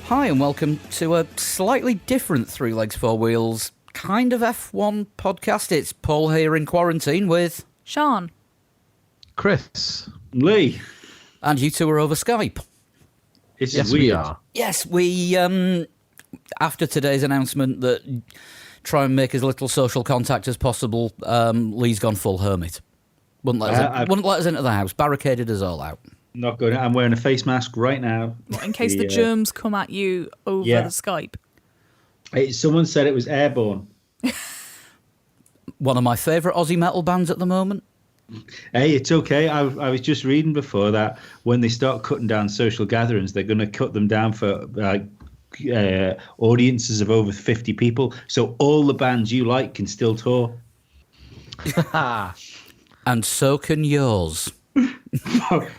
Hi and welcome to a slightly different Three Legs Four Wheels kind of F1 podcast. It's Paul here in quarantine with Sean, Chris, Lee. And you two are over Skype. Yes, we are. Yes, we after today's announcement that try and make as little social contact as possible, Lee's gone full hermit. Wouldn't let us into the house, barricaded us all out. Not good. I'm wearing a face mask right now. what, in case the germs come at you over the Skype. Someone said it was airborne. One of my favourite Aussie metal bands at the moment. Hey, it's okay. I was just reading before that when they start cutting down social gatherings, they're going to cut them down for audiences of over 50 people. So all the bands you like can still tour. And so can yours.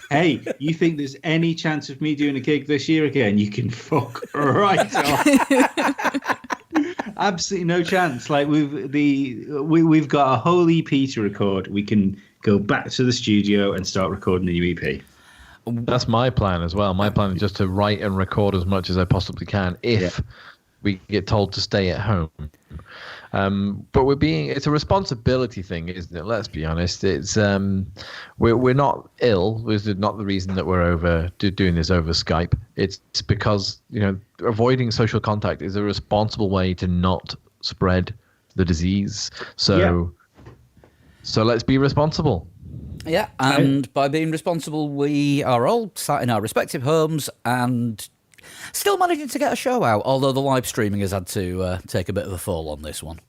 Hey, you think there's any chance of me doing a gig this year again? You can fuck right off. Absolutely no chance. Like we've got a whole EP to record. We can go back to the studio and start recording a new EP. That's my plan as well. My plan is just to write and record as much as I possibly can if we get told to stay at home. But it's a responsibility thing, isn't it? Let's be honest. It's we're not ill. This is not the reason that we're doing this over Skype. It's because, avoiding social contact is a responsible way to not spread the disease. So let's be responsible. Yeah, and by being responsible, we are all sat in our respective homes and still managing to get a show out, although the live streaming has had to take a bit of a fall on this one.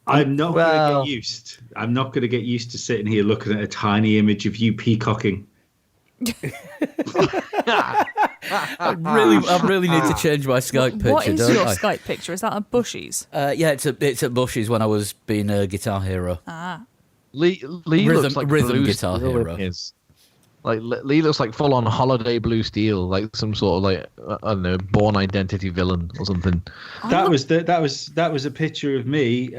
I'm not going to get used. I'm not going to get used to sitting here looking at a tiny image of you peacocking. I really need to change my Skype picture. What is don't your I? Skype picture? Is that a Bushies? Yeah, it's at Bushies when I was being a Guitar Hero. Lee looks like rhythm Blue Guitar Steel Hero. is. Like Lee looks like full on Holiday Blue Steel, like some sort of I don't know, Born Identity villain or something. That was a picture of me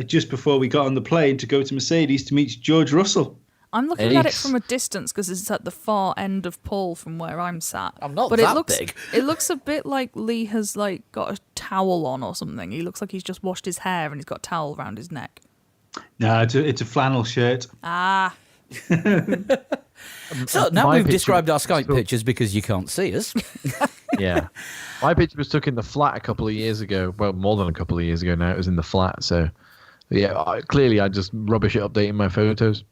just before we got on the plane to go to Mercedes to meet George Russell. I'm looking at it from a distance because it's at the far end of Paul from where I'm sat. I'm not but that big. It looks a bit like Lee has got a towel on or something. He looks like he's just washed his hair and he's got a towel around his neck. No, it's a flannel shirt. So now we've described our Skype pictures because you can't see us. Yeah. My picture was took in the flat a couple of years ago. Well, more than a couple of years ago now. It was in the flat. So, yeah, clearly I just rubbish at updating my photos.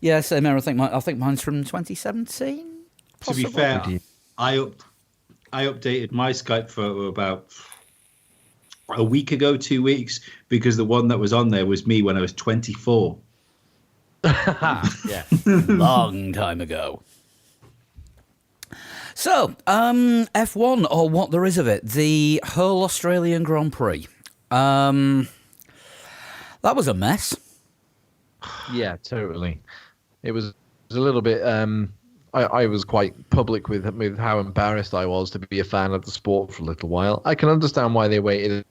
Yeah, same here. I think mine's from 2017. Possibly. To be fair, I updated my Skype photo about a week ago, 2 weeks, because the one that was on there was me when I was 24. Yeah, long time ago. So, F1, or what there is of it, the whole Australian Grand Prix. That was a mess. Yeah, totally. It was a little bit. I was quite public with how embarrassed I was to be a fan of the sport for a little while. I can understand why they waited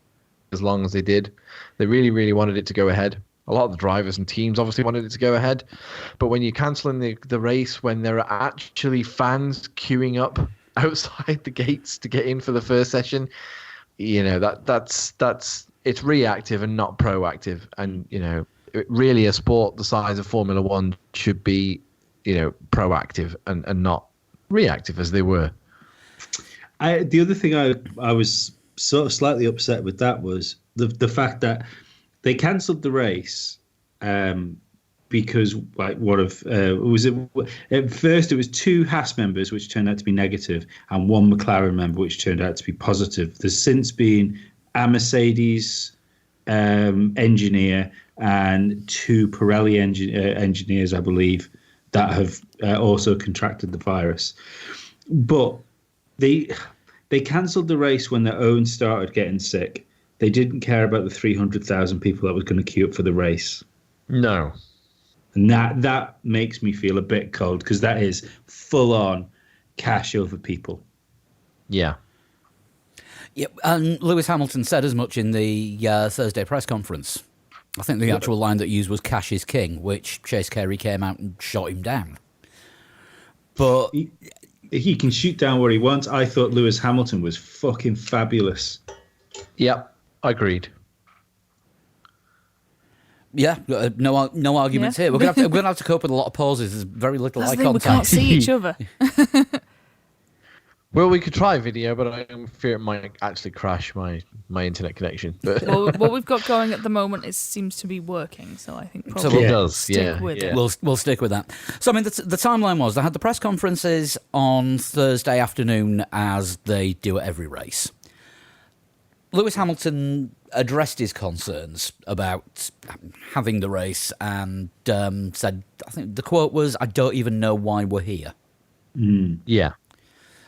as long as they did. They really, really wanted it to go ahead. A lot of the drivers and teams obviously wanted it to go ahead. But when you're cancelling the race, when there are actually fans queuing up outside the gates to get in for the first session, that's it's reactive and not proactive. And, really a sport the size of Formula One should be, proactive and not reactive as they were. The other thing I was sort of slightly upset with that was the fact that they cancelled the race because at first it was 2 Haas members which turned out to be negative and 1 McLaren member which turned out to be positive. There's since been a Mercedes engineer and 2 Pirelli engineers, I believe, that have also contracted the virus. But they cancelled the race when their own started getting sick. They didn't care about the 300,000 people that was going to queue up for the race. No. And that makes me feel a bit cold because that is full on cash over people. Yeah. Yeah, and Lewis Hamilton said as much in the Thursday press conference. I think the actual line that he used was "cash is king," which Chase Carey came out and shot him down. But he can shoot down where he wants. I thought Lewis Hamilton was fucking fabulous. Yep, agreed. Yeah, no arguments here. We're gonna have to cope with a lot of pauses. There's very little eye contact. We can't see each other. Well, we could try video, but I fear it might actually crash my internet connection. But Well, what we've got going at the moment seems to be working, so I think probably it does. stick with it. We'll stick with that. So, I mean, the timeline was they had the press conferences on Thursday afternoon, as they do at every race. Lewis Hamilton addressed his concerns about having the race and said, I think the quote was, "I don't even know why we're here." Yeah.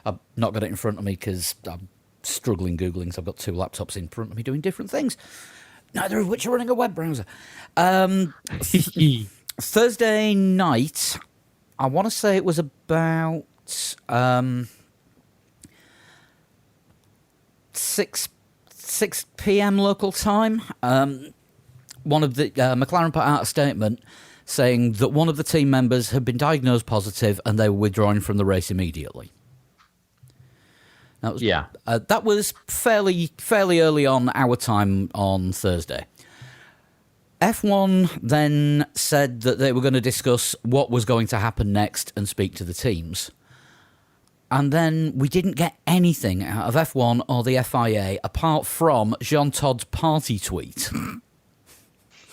I've not got it in front of me because I'm struggling Googling, so I've got two laptops in front of me doing different things, neither of which are running a web browser. Thursday night, I want to say it was about 6 p.m. local time. One of the McLaren put out a statement saying that one of the team members had been diagnosed positive and they were withdrawing from the race immediately. That was fairly early on our time on Thursday. F1 then said that they were going to discuss what was going to happen next and speak to the teams. And then we didn't get anything out of F1 or the FIA apart from Jean Todt's party tweet.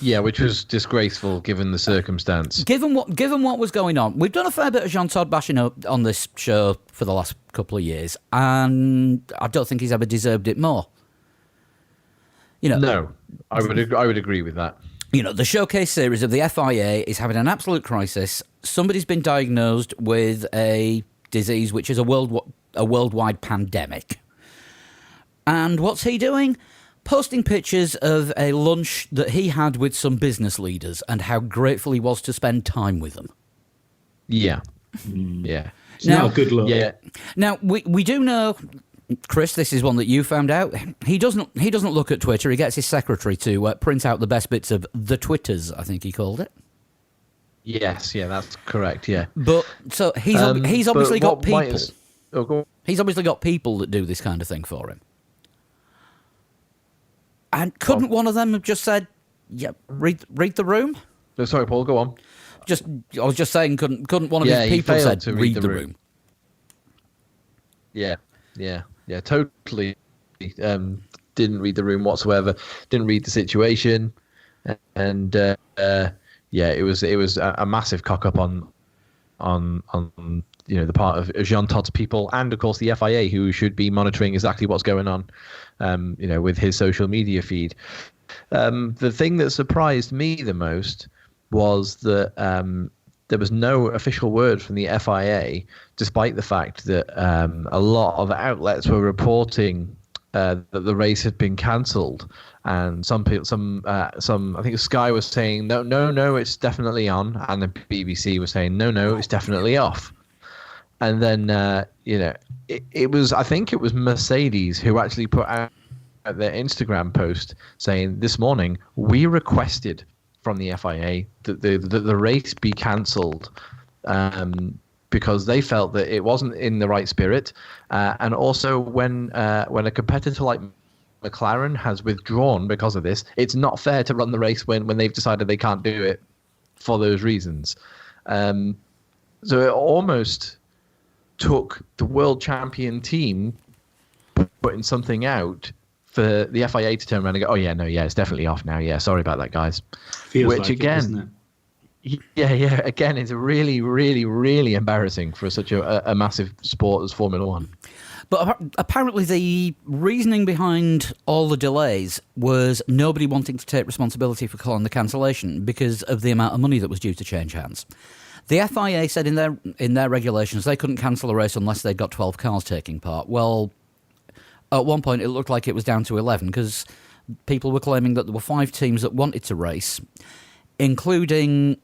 Yeah, which was disgraceful given the circumstance. Given what was going on, we've done a fair bit of Jean Todt bashing on this show for the last couple of years, and I don't think he's ever deserved it more. No, I would agree with that. The showcase series of the FIA is having an absolute crisis. Somebody's been diagnosed with a disease which is a worldwide pandemic. And what's he doing? Posting pictures of a lunch that he had with some business leaders and how grateful he was to spend time with them. Yeah. Yeah. It's not a good look. Yeah. Now, we do know, Chris, this is one that you found out. He doesn't look at Twitter. He gets his secretary to print out the best bits of the Twitters, I think he called it. Yes, yeah, that's correct, yeah. But so he's obviously got people. Go on. He's obviously got people that do this kind of thing for him. And couldn't one of them have just said, "Yeah, read the room"? No, sorry, Paul. Go on. I was just saying, couldn't one of his people said to read the room? Yeah, totally. Didn't read the room whatsoever. Didn't read the situation, and it was a massive cock up on the part of Jean Todt's people, and of course the FIA, who should be monitoring exactly what's going on, with his social media feed. The thing that surprised me the most was that there was no official word from the FIA, despite the fact that a lot of outlets were reporting that the race had been cancelled, and some I think Sky was saying no, it's definitely on, and the BBC was saying no, it's definitely off. And then it was Mercedes who actually put out their Instagram post saying this morning, we requested from the FIA that the race be cancelled because they felt that it wasn't in the right spirit, and also when a competitor like McLaren has withdrawn because of this, it's not fair to run the race when they've decided they can't do it for those reasons. So it almost took the world champion team putting something out for the FIA to turn around and go, it's definitely off now. Yeah, sorry about that, guys. Feels Which like again, it, doesn't it? Yeah. Again, it's really, really, really embarrassing for such a massive sport as Formula One. But apparently the reasoning behind all the delays was nobody wanting to take responsibility for calling the cancellation because of the amount of money that was due to change hands. The FIA said in their regulations they couldn't cancel a race unless they'd got 12 cars taking part. Well, at one point it looked like it was down to 11 because people were claiming that there were 5 teams that wanted to race, including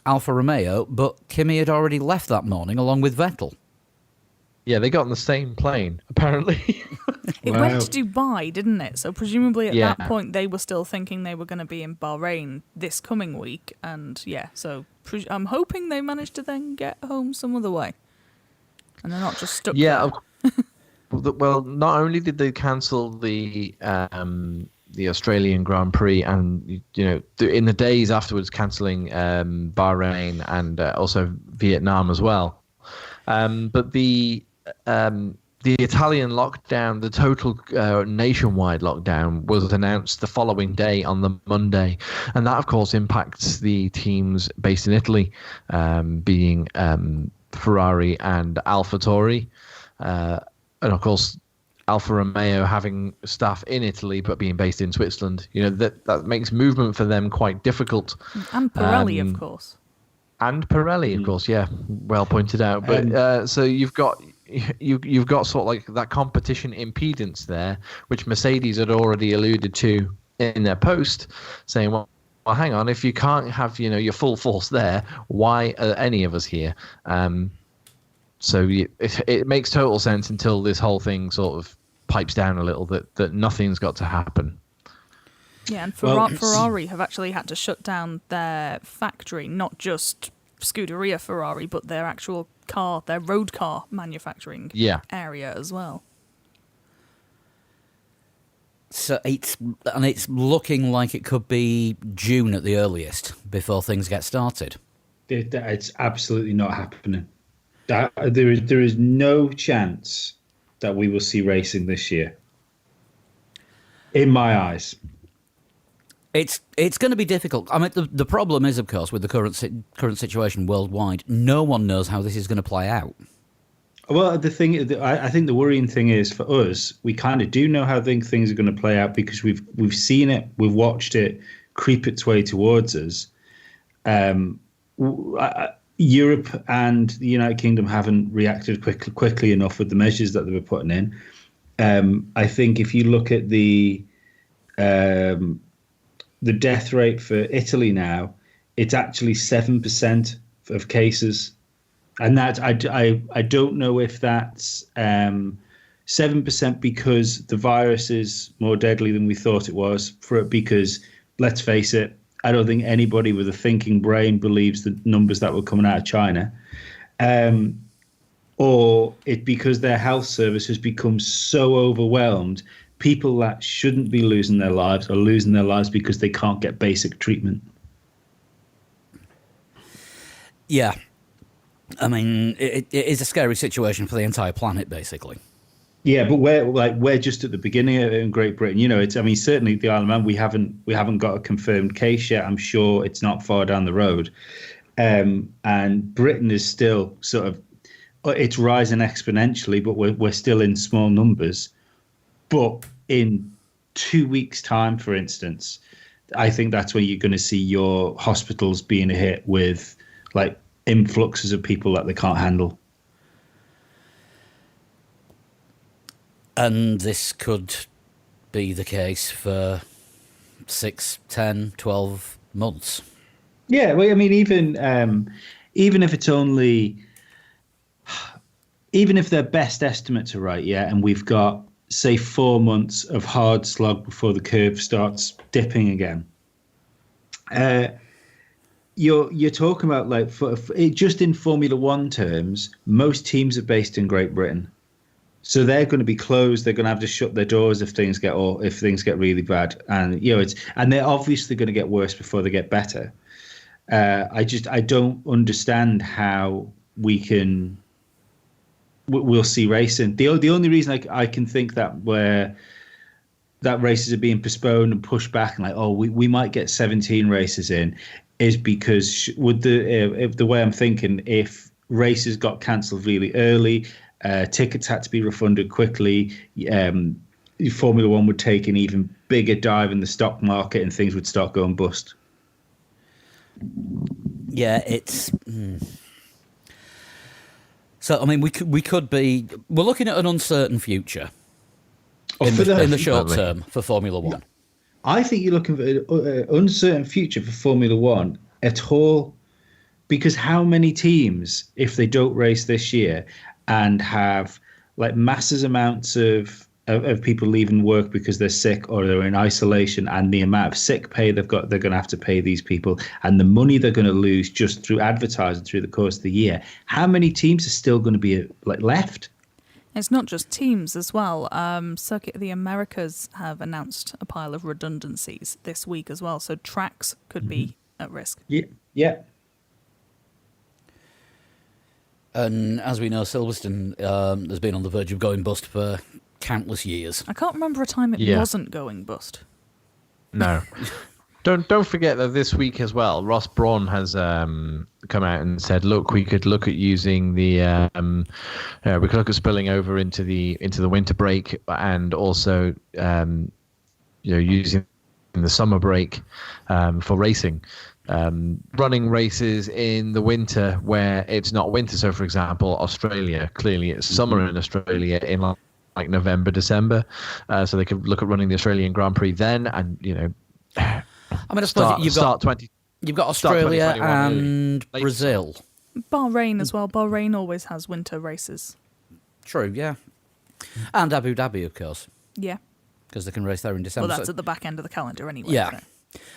Alfa Romeo, but Kimi had already left that morning along with Vettel. Yeah, they got on the same plane, apparently. It went to Dubai, didn't it? So presumably at Yeah. that point they were still thinking they were going to be in Bahrain this coming week. And so I'm hoping they managed to then get home some other way. And they're not just stuck Yeah. there. Well, not only did they cancel the Australian Grand Prix, and in the days afterwards, cancelling Bahrain and also Vietnam as well. But the Italian lockdown, the total nationwide lockdown, was announced the following day on the Monday, and that of course impacts the teams based in Italy, being Ferrari and AlphaTauri, and of course Alfa Romeo having staff in Italy but being based in Switzerland. That makes movement for them quite difficult. And Pirelli, of course. And Pirelli, of course, yeah, well pointed out. But so you've got sort of like that competition impedance there, which Mercedes had already alluded to in their post, saying, well, hang on, if you can't have your full force there, why are any of us here? So it makes total sense until this whole thing sort of pipes down a little that nothing's got to happen. Yeah, and Ferrari have actually had to shut down their factory, not just Scuderia Ferrari, but their actual car, their road car manufacturing area as well. So it's looking like it could be June at the earliest before things get started. It's absolutely not happening. There is no chance that we will see racing this year. In my eyes. It's going to be difficult. I mean, the problem is, of course, with the current situation worldwide, no one knows how this is going to play out. Well, I think the worrying thing is for us, we kind of do know how things are going to play out because we've seen it, we've watched it creep its way towards us. Europe and the United Kingdom haven't reacted quickly enough with the measures that they were putting in. I think if you look at the death rate for Italy now, it's actually 7% of cases. And that I don't know if that's 7% because the virus is more deadly than we thought it was, because let's face it, I don't think anybody with a thinking brain believes the numbers that were coming out of China. Or it because their health service has become so overwhelmed, people that shouldn't be losing their lives are losing their lives because they can't get basic treatment. Yeah. I mean, it is a scary situation for the entire planet, basically. Yeah, but we're just at the beginning of it in Great Britain. Certainly the Isle of Man, we haven't got a confirmed case yet. I'm sure it's not far down the road. And Britain is still sort of, it's rising exponentially, but we're still in small numbers. But in 2 weeks' time, for instance, I think that's where you're going to see your hospitals being hit with like influxes of people that they can't handle. And this could be the case for 6, 10, 12 months. Yeah, well, I mean, even if it's only, even if their best estimates are right, and we've got, say, 4 months of hard slog before the curve starts dipping again. You're talking about like just in Formula One terms, most teams are based in Great Britain. So they're going to be closed. They're going to have to shut their doors if things get really bad, and they're obviously going to get worse before they get better. I don't understand how we'll see racing. The only reason I can think that races are being postponed and pushed back, and we might get 17 races in, is because if the way I'm thinking, if races got cancelled really early. Tickets had to be refunded quickly. Formula One would take an even bigger dive in the stock market, and things would start going bust. Yeah, it's. So I mean, we're looking at an uncertain future in the short term for Formula One. I think you're looking for an uncertain future for Formula One at all, because how many teams, if they don't race this year and have like massive amounts of of people leaving work because they're sick or they're in isolation, and the amount of sick pay they're going to have to pay these people, and the money they're going to lose just through advertising through the course of the year. How many teams are still going to be left? It's not just teams as well. Circuit of the Americas have announced a pile of redundancies this week as well, so tracks could be at risk. Yeah. And as we know, Silverstone has been on the verge of going bust for countless years. I can't remember a time it wasn't going bust. No. Don't forget that this week as well, Ross Brawn has come out and said, look, we could look at using the we could look at spilling over into the winter break, and also using the summer break for racing. Running races in the winter where it's not winter. So, for example, Australia, clearly it's summer in Australia in like November, December. So they could look at running the Australian Grand Prix then, and I mean, I suppose you've got Australia and Brazil. Bahrain as well. Bahrain always has winter races. True, yeah. And Abu Dhabi, of course. Yeah. Because they can race there in December. Well, that's at the back end of the calendar anyway. Yeah.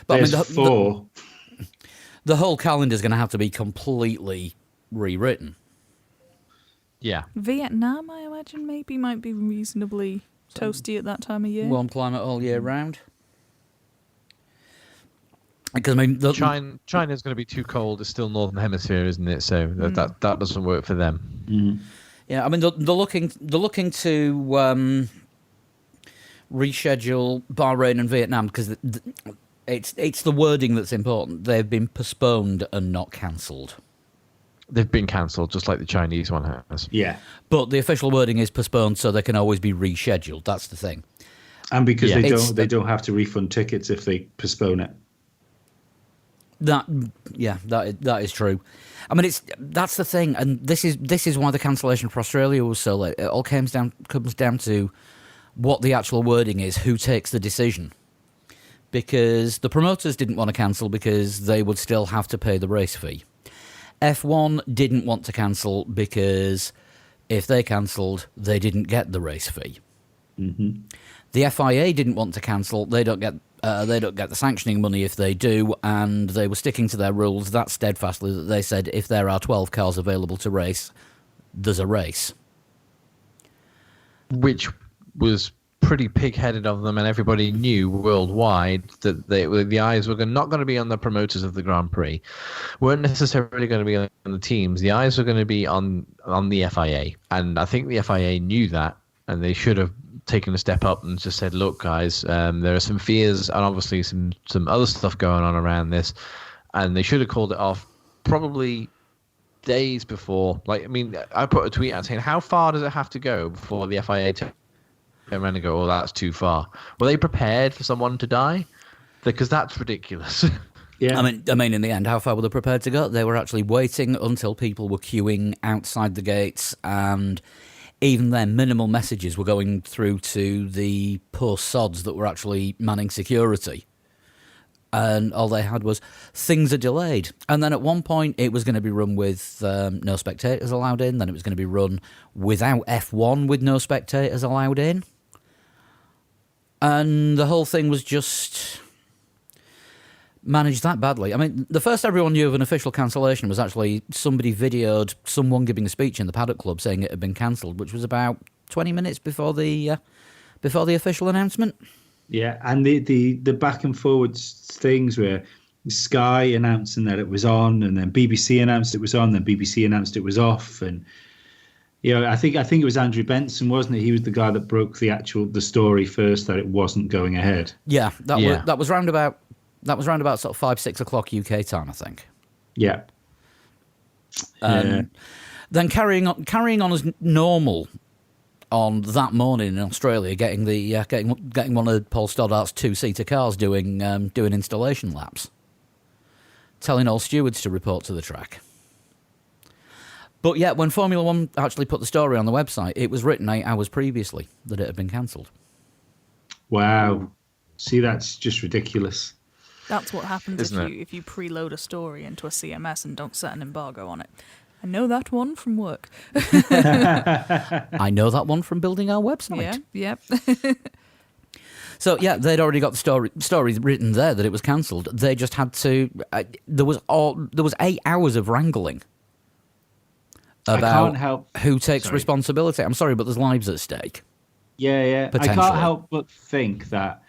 But the whole calendar is going to have to be completely rewritten. Yeah. Vietnam, I imagine, might be reasonably toasty at that time of year. Warm climate all year round. Because China's going to be too cold. It's still northern hemisphere, isn't it? So that doesn't work for them. Mm. Yeah, I mean they're looking to reschedule Bahrain and Vietnam because it's the wording that's important. They've been postponed and not cancelled. They've been cancelled, just like the Chinese one has. Yeah, but the official wording is postponed, so they can always be rescheduled. That's the thing. And because they don't have to refund tickets if they postpone it. That is true. I mean, that's the thing, and this is why the cancellation for Australia was so late. It all comes down to what the actual wording is, who takes the decision. Because the promoters didn't want to cancel because they would still have to pay the race fee. F1 didn't want to cancel because if they cancelled, they didn't get the race fee. Mm-hmm. The FIA didn't want to cancel; they don't get the sanctioning money if they do, and they were sticking to their rules that steadfastly. That they said if there are 12 cars available to race, there's a race. Which was pretty pig-headed of them, and everybody knew worldwide that the eyes were not going to be on the promoters of the Grand Prix, weren't necessarily going to be on the teams. The eyes were going to be on the FIA, and I think the FIA knew that, and they should have taken a step up and just said, look guys, there are some fears and obviously some other stuff going on around this, and they should have called it off probably days before. Like, I mean, I put a tweet out saying, how far does it have to go before the FIA turn around and go, oh, that's too far? Were they prepared for someone to die? Because that's ridiculous. Yeah. I mean, in the end, how far were they prepared to go? They were actually waiting until people were queuing outside the gates, and even then, minimal messages were going through to the poor sods that were actually manning security. And all they had was, things are delayed. And then at one point, it was going to be run with no spectators allowed in. Then it was going to be run without F1 with no spectators allowed in. And the whole thing was just managed that badly. I mean, the first everyone knew of an official cancellation was actually somebody videoed someone giving a speech in the Paddock Club saying it had been cancelled, which was about 20 minutes before the official announcement. Yeah, and the back and forwards things where Sky announcing that it was on, and then BBC announced it was on, then BBC announced it was off, and I think it was Andrew Benson, wasn't it? He was the guy that broke the story first that it wasn't going ahead. Yeah, that was round about sort of 5-6 o'clock UK time, I think. Yeah. Then carrying on as normal on that morning in Australia, getting one of Paul Stoddart's 2-seater cars doing installation laps, telling all stewards to report to the track. But yet, when Formula One actually put the story on the website, it was written 8 hours previously that it had been cancelled. Wow. See, that's just ridiculous. That's what happens if you preload a story into a CMS and don't set an embargo on it. I know that one from work. I know that one from building our website. Yeah, yep. So, yeah, they'd already got the story written there that it was cancelled. They just had to... there was 8 hours of wrangling about who takes responsibility. I'm sorry, but there's lives at stake. Yeah. I can't help but think that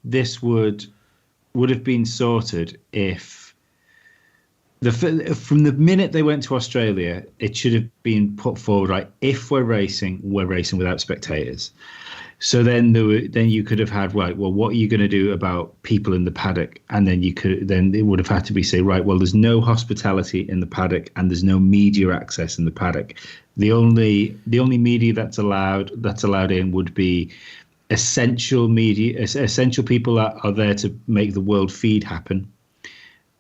this would have been sorted if... from the minute they went to Australia, it should have been put forward, right, if we're racing without spectators. So then you could have had, right, well, what are you going to do about people in the paddock? And then it would have had to be say, right, well, there's no hospitality in the paddock and there's no media access in the paddock. The only media that's allowed in would be essential media, essential people that are there to make the world feed happen.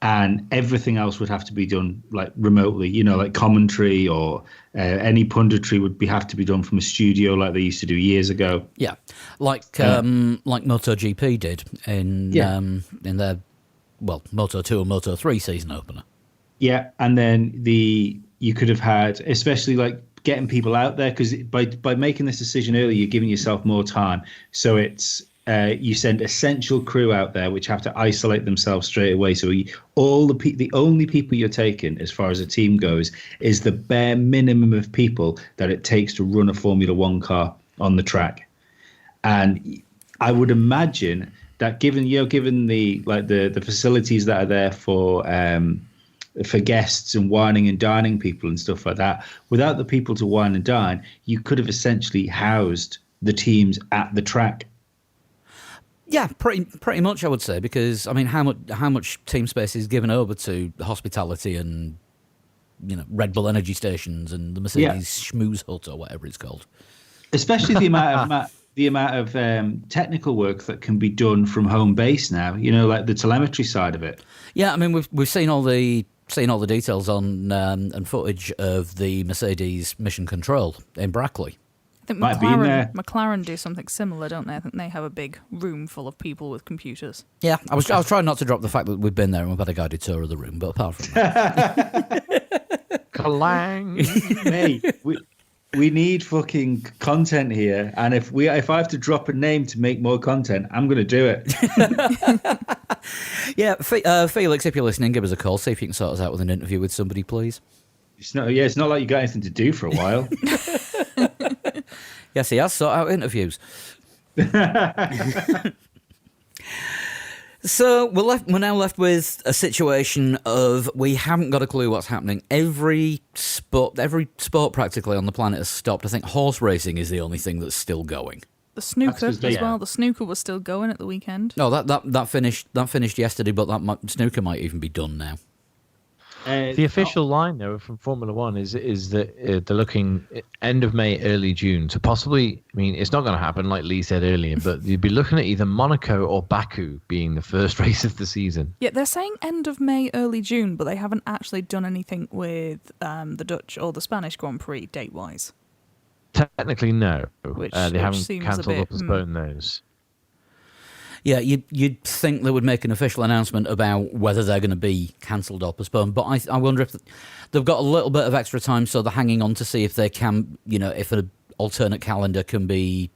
And everything else would have to be done like remotely, like commentary or any punditry would have to be done from a studio like they used to do years ago. Yeah, like MotoGP did in their Moto2 or Moto3 season opener. Yeah, and then you could have had, especially like getting people out there, because by making this decision early, you're giving yourself more time. So it's you send essential crew out there, which have to isolate themselves straight away. So the only people you're taking, as far as a team goes, is the bare minimum of people that it takes to run a Formula One car on the track. And I would imagine that given the facilities that are there for guests and wining and dining people and stuff like that, without the people to wine and dine, you could have essentially housed the teams at the track. Yeah, pretty much, I would say, because I mean, how much team space is given over to hospitality and Red Bull energy stations and the Mercedes Schmooze Hut or whatever it's called. Especially the amount of technical work that can be done from home base now. Like the telemetry side of it. Yeah, I mean, we've seen all the details on and footage of the Mercedes Mission Control in Brackley. I think McLaren do something similar, don't they? I think they have a big room full of people with computers. Yeah, I was trying not to drop the fact that we've been there and we've had a guided tour of the room, but apart from that... Clang! Hey, we need fucking content here, and if I have to drop a name to make more content, I'm going to do it. Yeah, Felix, if you're listening, give us a call, see if you can sort us out with an interview with somebody, please. It's not like you got anything to do for a while. Yes, he has sorted out interviews. So we're now left with a situation of we haven't got a clue what's happening. Every sport practically on the planet has stopped. I think horse racing is the only thing that's still going. The snooker as well. The snooker was still going at the weekend. No, that finished yesterday, but snooker might even be done now. The official line, though, from Formula One is that they're looking end of May, early June. So possibly, I mean, it's not going to happen, like Lee said earlier, but you'd be looking at either Monaco or Baku being the first race of the season. Yeah, they're saying end of May, early June, but they haven't actually done anything with the Dutch or the Spanish Grand Prix date-wise. Technically, no. Which they haven't seems cancelled or postponed those. Yeah, you'd think they would make an official announcement about whether they're going to be cancelled or postponed, but I wonder if they've got a little bit of extra time, so they're hanging on to see if they can, if an alternate calendar can be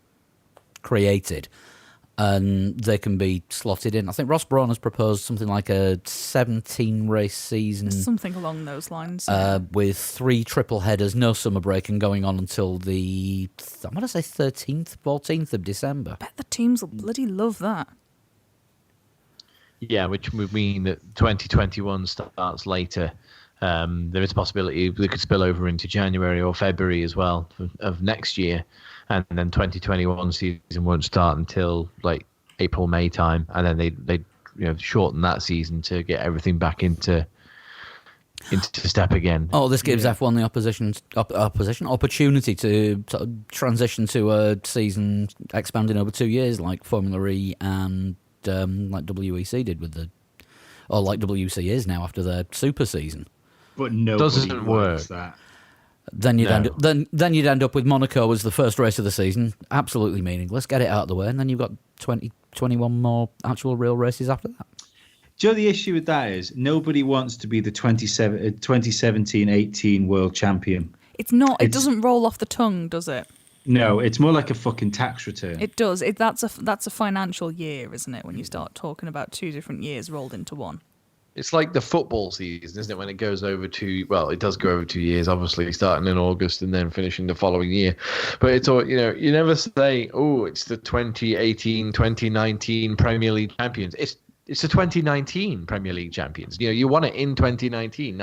created and they can be slotted in. I think Ross Brawn has proposed something like a 17-race season. Something along those lines. With 3 triple headers, no summer break, and going on until the, I'm going to say 13th, 14th of December. I bet the teams will bloody love that. Yeah, which would mean that 2021 starts later. There is a possibility they could spill over into January or February as well of next year. And then 2021 season won't start until like April, May time. And then they shorten that season to get everything back into step again. Oh, this gives F1 the opportunity to transition to a season expanding over 2 years, like Formula E and like WEC did or like WEC is now after their super season. But nobody doesn't work. That. Then you'd end up with Monaco as the first race of the season, absolutely meaningless. Get it out of the way, and then you've got 21 more actual real races after that. Do you know the issue with that is nobody wants to be the 2017-18 world champion. It's not. It doesn't roll off the tongue, does it? No, it's more like a fucking tax return. It does. That's a financial year, isn't it? When you start talking about 2 different years rolled into one. It's like the football season, isn't it? When it goes over it does go over 2 years, obviously, starting in August and then finishing the following year. But it's all, you never say, oh, it's the 2018, 2019 Premier League champions. It's the 2019 Premier League champions. You won it in 2019.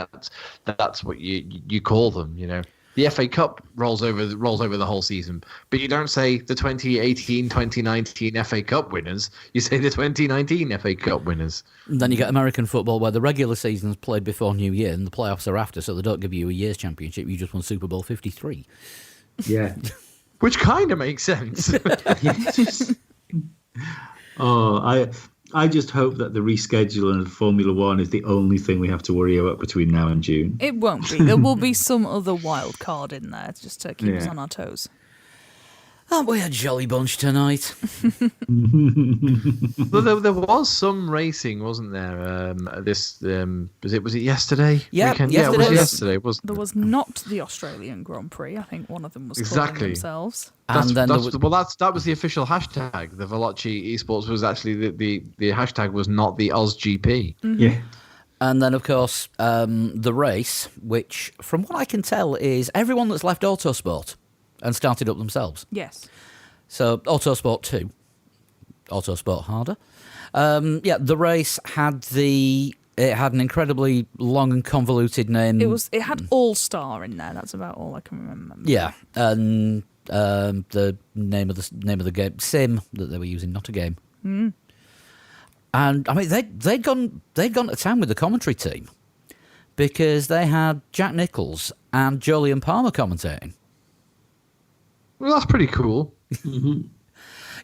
That's what you call them. The FA Cup rolls over the whole season, but you don't say the 2018-2019 FA Cup winners. You say the 2019 FA Cup winners. And then you get American football where the regular season's played before New Year and the playoffs are after, so they don't give you a year's championship. You just won Super Bowl 53. Yeah. Which kind of makes sense. I just hope that the reschedule of Formula One is the only thing we have to worry about between now and June. It won't be. There will be some other wild card in there just to keep us on our toes. Aren't we a jolly bunch tonight? Well, there was some racing, wasn't there? Was it yesterday? Yeah, weekend? yesterday. Yeah, it was yesterday. There was not the Australian Grand Prix. I think one of them was calling themselves. That was the official hashtag. The Veloci Esports was actually the hashtag was not the AusGP. Mm-hmm. Yeah. And then, of course, the race, which, from what I can tell, is everyone that's left Autosport and started up themselves. Yes. So, Autosport 2. Autosport Harder. The race had an incredibly long and convoluted name. It had All-Star in there. That's about all I can remember. Yeah, and the name of the game, Sim, that they were using, not a game. Mm. And I mean, they'd gone to town with the commentary team because they had Jack Nicholls and Jolyon Palmer commentating. Well, that's pretty cool. Mm-hmm.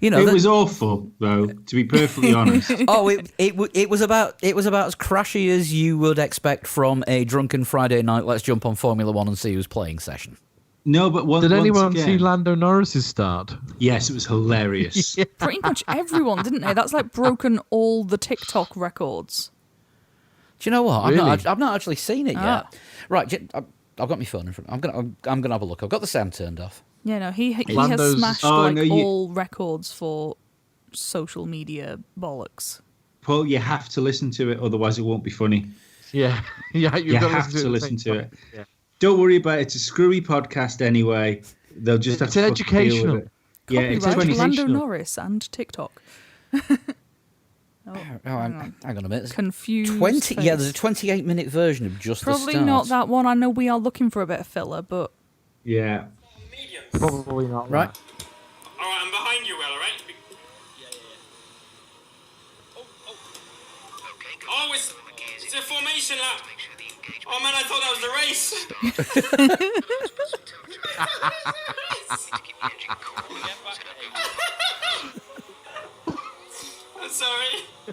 It was awful, though. To be perfectly honest. it was about as crashy as you would expect from a drunken Friday night. Let's jump on Formula One and see who's playing session. No, but did anyone see Lando Norris's start? Yes, it was hilarious. Yeah. Pretty much everyone, didn't they? That's like broken all the TikTok records. Do you know what? Really? I've not actually seen it yet. Right, I've got my phone in front. I'm gonna have a look. I've got the sound turned off. Yeah, no, he has smashed all records for social media bollocks. Paul, you have to listen to it, otherwise it won't be funny. Yeah, you have to listen to it. Yeah. Don't worry about it. It's a screwy podcast anyway. They'll just have to educational. Deal with it. Yeah, it's educational. Lando Norris and TikTok. Hang on a minute. Confused. 20. Yeah, there's a 28-minute version of just probably the start. not that one. I know we are looking for a bit of filler, but yeah, probably not. Right. All right, I'm behind you, Will. All right. Oh, it's a formation lap. Oh man, I thought that was the race. I'm sorry. I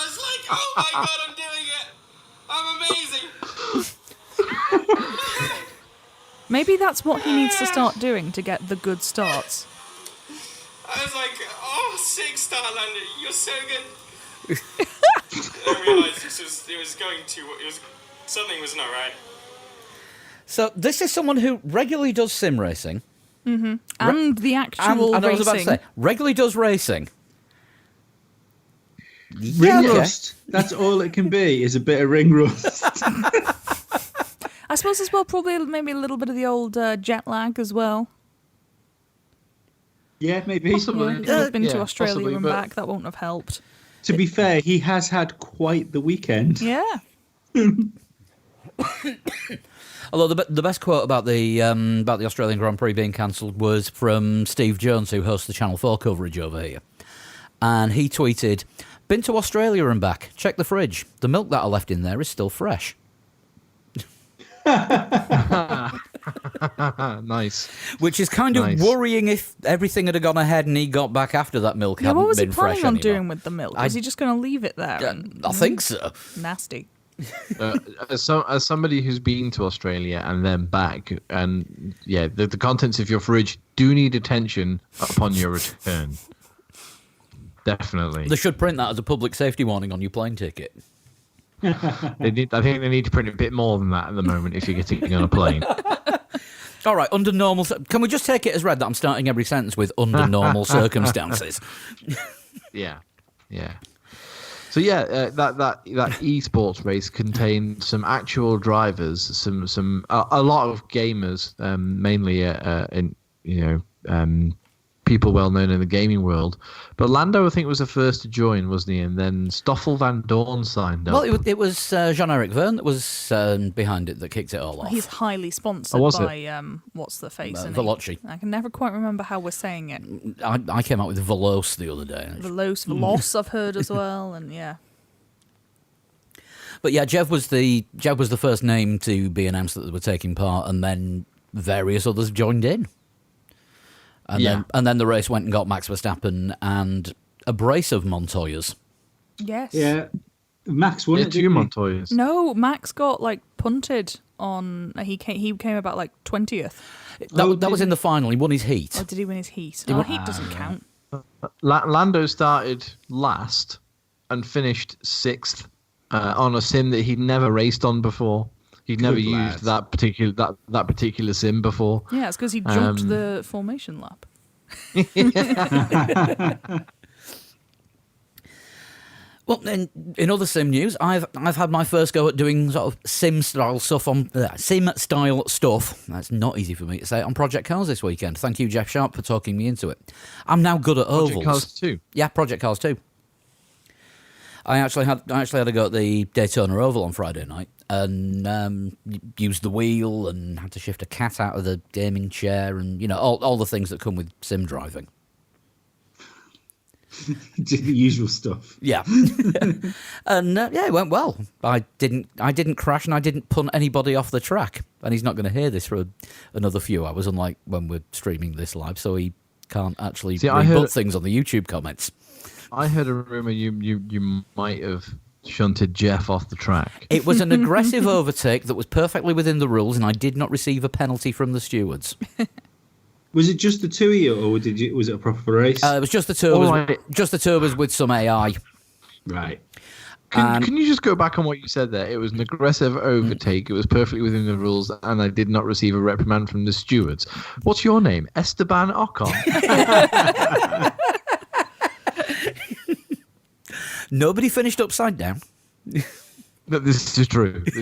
was like, oh my god, I'm doing it. I'm amazing. maybe that's what he needs to start doing to get the good starts. I was like, oh, 6-star Lando, you're so good. I realised something was not right. So this is someone who regularly does sim racing. Mm-hmm. And the actual and racing. I was about to say, regularly does racing. Ring rust. That's all it can be, is a bit of ring rust. I suppose as well, probably maybe a little bit of the old jet lag as well. Yeah, maybe. Possibly. If he's been to Australia possibly, and back, that won't have helped. To be fair, he has had quite the weekend. Yeah. Although the best quote about the Australian Grand Prix being cancelled was from Steve Jones, who hosts the Channel 4 coverage over here. And he tweeted, "Been to Australia and back. Check the fridge. The milk that I left in there is still fresh." Nice. Which is kind of worrying if everything had gone ahead and he got back after that milk hadn't been fresh. What was he planning on anymore. doing with the milk? Was he just going to leave it there? I think so. Nasty. As somebody who's been to Australia and then back, and yeah, the contents of your fridge do need attention upon your return. definitely. They should print that as a public safety warning on your plane ticket. I think they need to print a bit more than that at the moment if you're getting on a plane. All right, under normal... Can we just take it as read that I'm starting every sentence with under normal circumstances? Yeah. So that esports race contained some actual drivers, a lot of gamers, mainly people well known in the gaming world. But Lando, I think, was the first to join, wasn't he? And then Stoffel Van Dorn signed up. Well, it was Jean-Eric Verne that was behind it that kicked it all off. He's highly sponsored by what's the face? Veloci. I can never quite remember how we're saying it. I came out with Veloce the other day. Veloce I've heard as well, and yeah. But yeah, Jev was the first name to be announced that they were taking part, and then various others joined in. And then the race went and got Max Verstappen and a brace of Montoyas. Yes. Yeah. Max won it. 2 Montoyas. No, Max got punted on. He came about 20th. That was in the final. He won his heat. Oh, did he win his heat? Heat doesn't count. Lando started last and finished 6th on a sim that he'd never raced on before. He'd never used that particular sim before. Yeah, it's because he jumped the formation lap. Well, in other sim news, I've had my first go at doing sort of sim style stuff. That's not easy for me to say on Project Cars this weekend. Thank you, Jeff Sharp, for talking me into it. I'm now good at ovals. Project Cars 2. Yeah, Project Cars 2. I actually had a go at the Daytona Oval on Friday night and used the wheel and had to shift a cat out of the gaming chair and all the things that come with sim driving. The usual stuff. Yeah, and it went well. I didn't crash and I didn't punt anybody off the track. And he's not going to hear this for another few hours, unlike when we're streaming this live, so he can't actually rebut things on the YouTube comments. I heard a rumor you might have shunted Jeff off the track. It was an aggressive overtake that was perfectly within the rules, and I did not receive a penalty from the stewards. Was it just the two of you, or was it a proper race? It was just the two of us. Just the two of us with some AI. Right. Can you just go back on what you said there? It was an aggressive overtake. It was perfectly within the rules, and I did not receive a reprimand from the stewards. What's your name? Esteban Ocon. Nobody finished upside down. No, this is true. It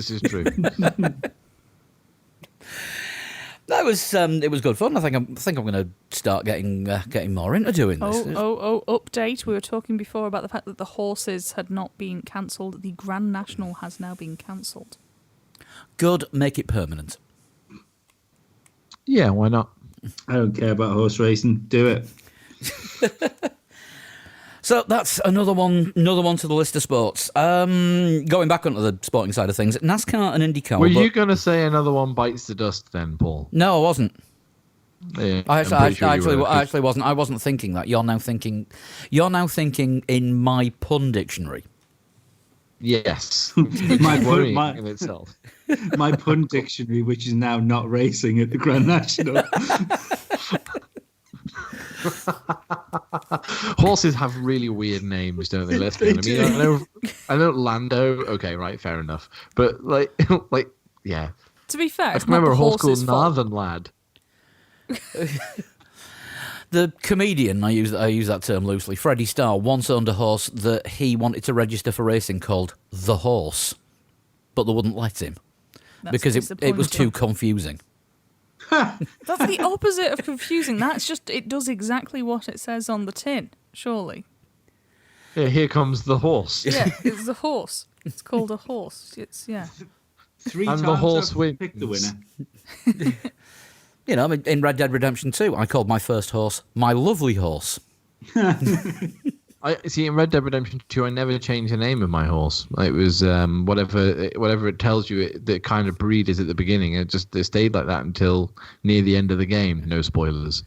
was good fun. I think I'm going to start getting more into doing this. Update. We were talking before about the fact that the horses had not been cancelled. The Grand National has now been cancelled. Good, make it permanent. Yeah, why not? I don't care about horse racing. Do it. So that's another one to the list of sports. Going back onto the sporting side of things, NASCAR and IndyCar. Were you going to say another one bites the dust then, Paul? No, I wasn't. Yeah, I actually wasn't. I wasn't thinking that. You're now thinking in my pun dictionary. Yes. my in itself. My pun dictionary, which is now not racing at the Grand National. Horses have really weird names, don't they? Let's be honest. I know Lando. Okay, right, fair enough. But yeah. To be fair, I remember a horse called Northern Lad. The comedian, I use that term loosely, Freddie Starr, once owned a horse that he wanted to register for racing called The Horse, but they wouldn't let him because it was too confusing. That's the opposite of confusing. That's just, it does exactly what it says on the tin, surely. Yeah, here comes the horse. Yeah, it's the horse. It's called a horse. It's, yeah. 3 and times the horse wins. Pick the winner. In Red Dead Redemption 2, I called my first horse my lovely horse. I see in Red Dead Redemption 2, I never changed the name of my horse. It was whatever it tells you the kind of breed is at the beginning. It stayed like that until near the end of the game. No spoilers.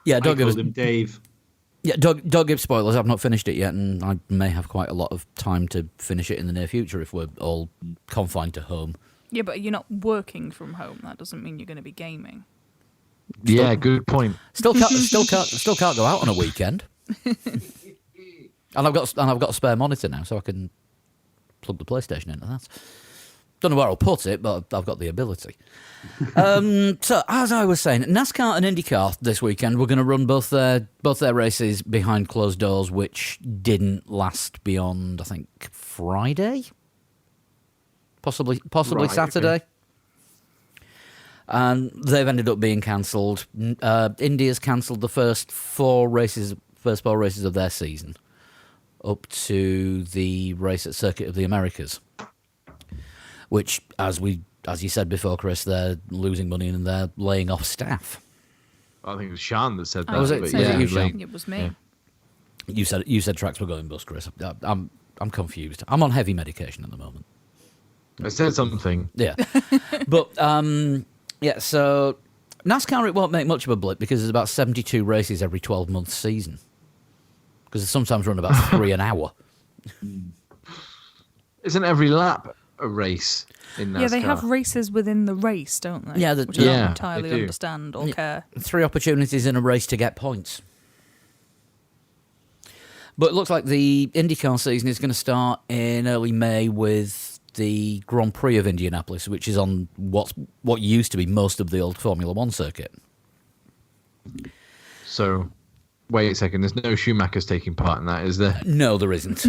Yeah, I called him Dave. Yeah, don't give spoilers. I've not finished it yet, and I may have quite a lot of time to finish it in the near future if we're all confined to home. Yeah, but you're not working from home. That doesn't mean you're going to be gaming. Yeah, good point. Still can't go out on a weekend. And I've got a spare monitor now, so I can plug the PlayStation into that. Don't know where I'll put it, but I've got the ability. So, as I was saying, NASCAR and IndyCar this weekend were going to run both their races behind closed doors, which didn't last beyond, I think, Friday? Possibly right, Saturday. Okay. And they've ended up being cancelled. Indy has cancelled the first four races of their season, up to the race at Circuit of the Americas, which, as you said before, Chris, they're losing money and they're laying off staff. I think it was Sean that said that. Was it? It was me. Yeah. You said tracks were going bust, Chris. I'm confused. I'm on heavy medication at the moment. I said something. Yeah, but yeah. So NASCAR, it won't make much of a blip because there's about 72 races every 12-month season. Because they sometimes run about 3 an hour. Isn't every lap a race in NASCAR? Yeah, they have races within the race, don't they? Yeah, which I don't entirely understand or care. 3 opportunities in a race to get points. But it looks like the IndyCar season is going to start in early May with the Grand Prix of Indianapolis, which is on what used to be most of the old Formula One circuit. So, wait a second, there's no Schumachers taking part in that, is there? No, there isn't.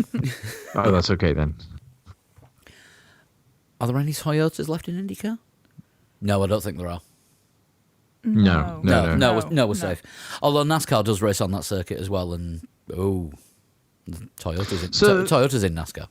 Oh, that's okay then. Are there any Toyotas left in IndyCar? No, I don't think there are. No, we're safe. Although NASCAR does race on that circuit as well, and Toyota's in NASCAR.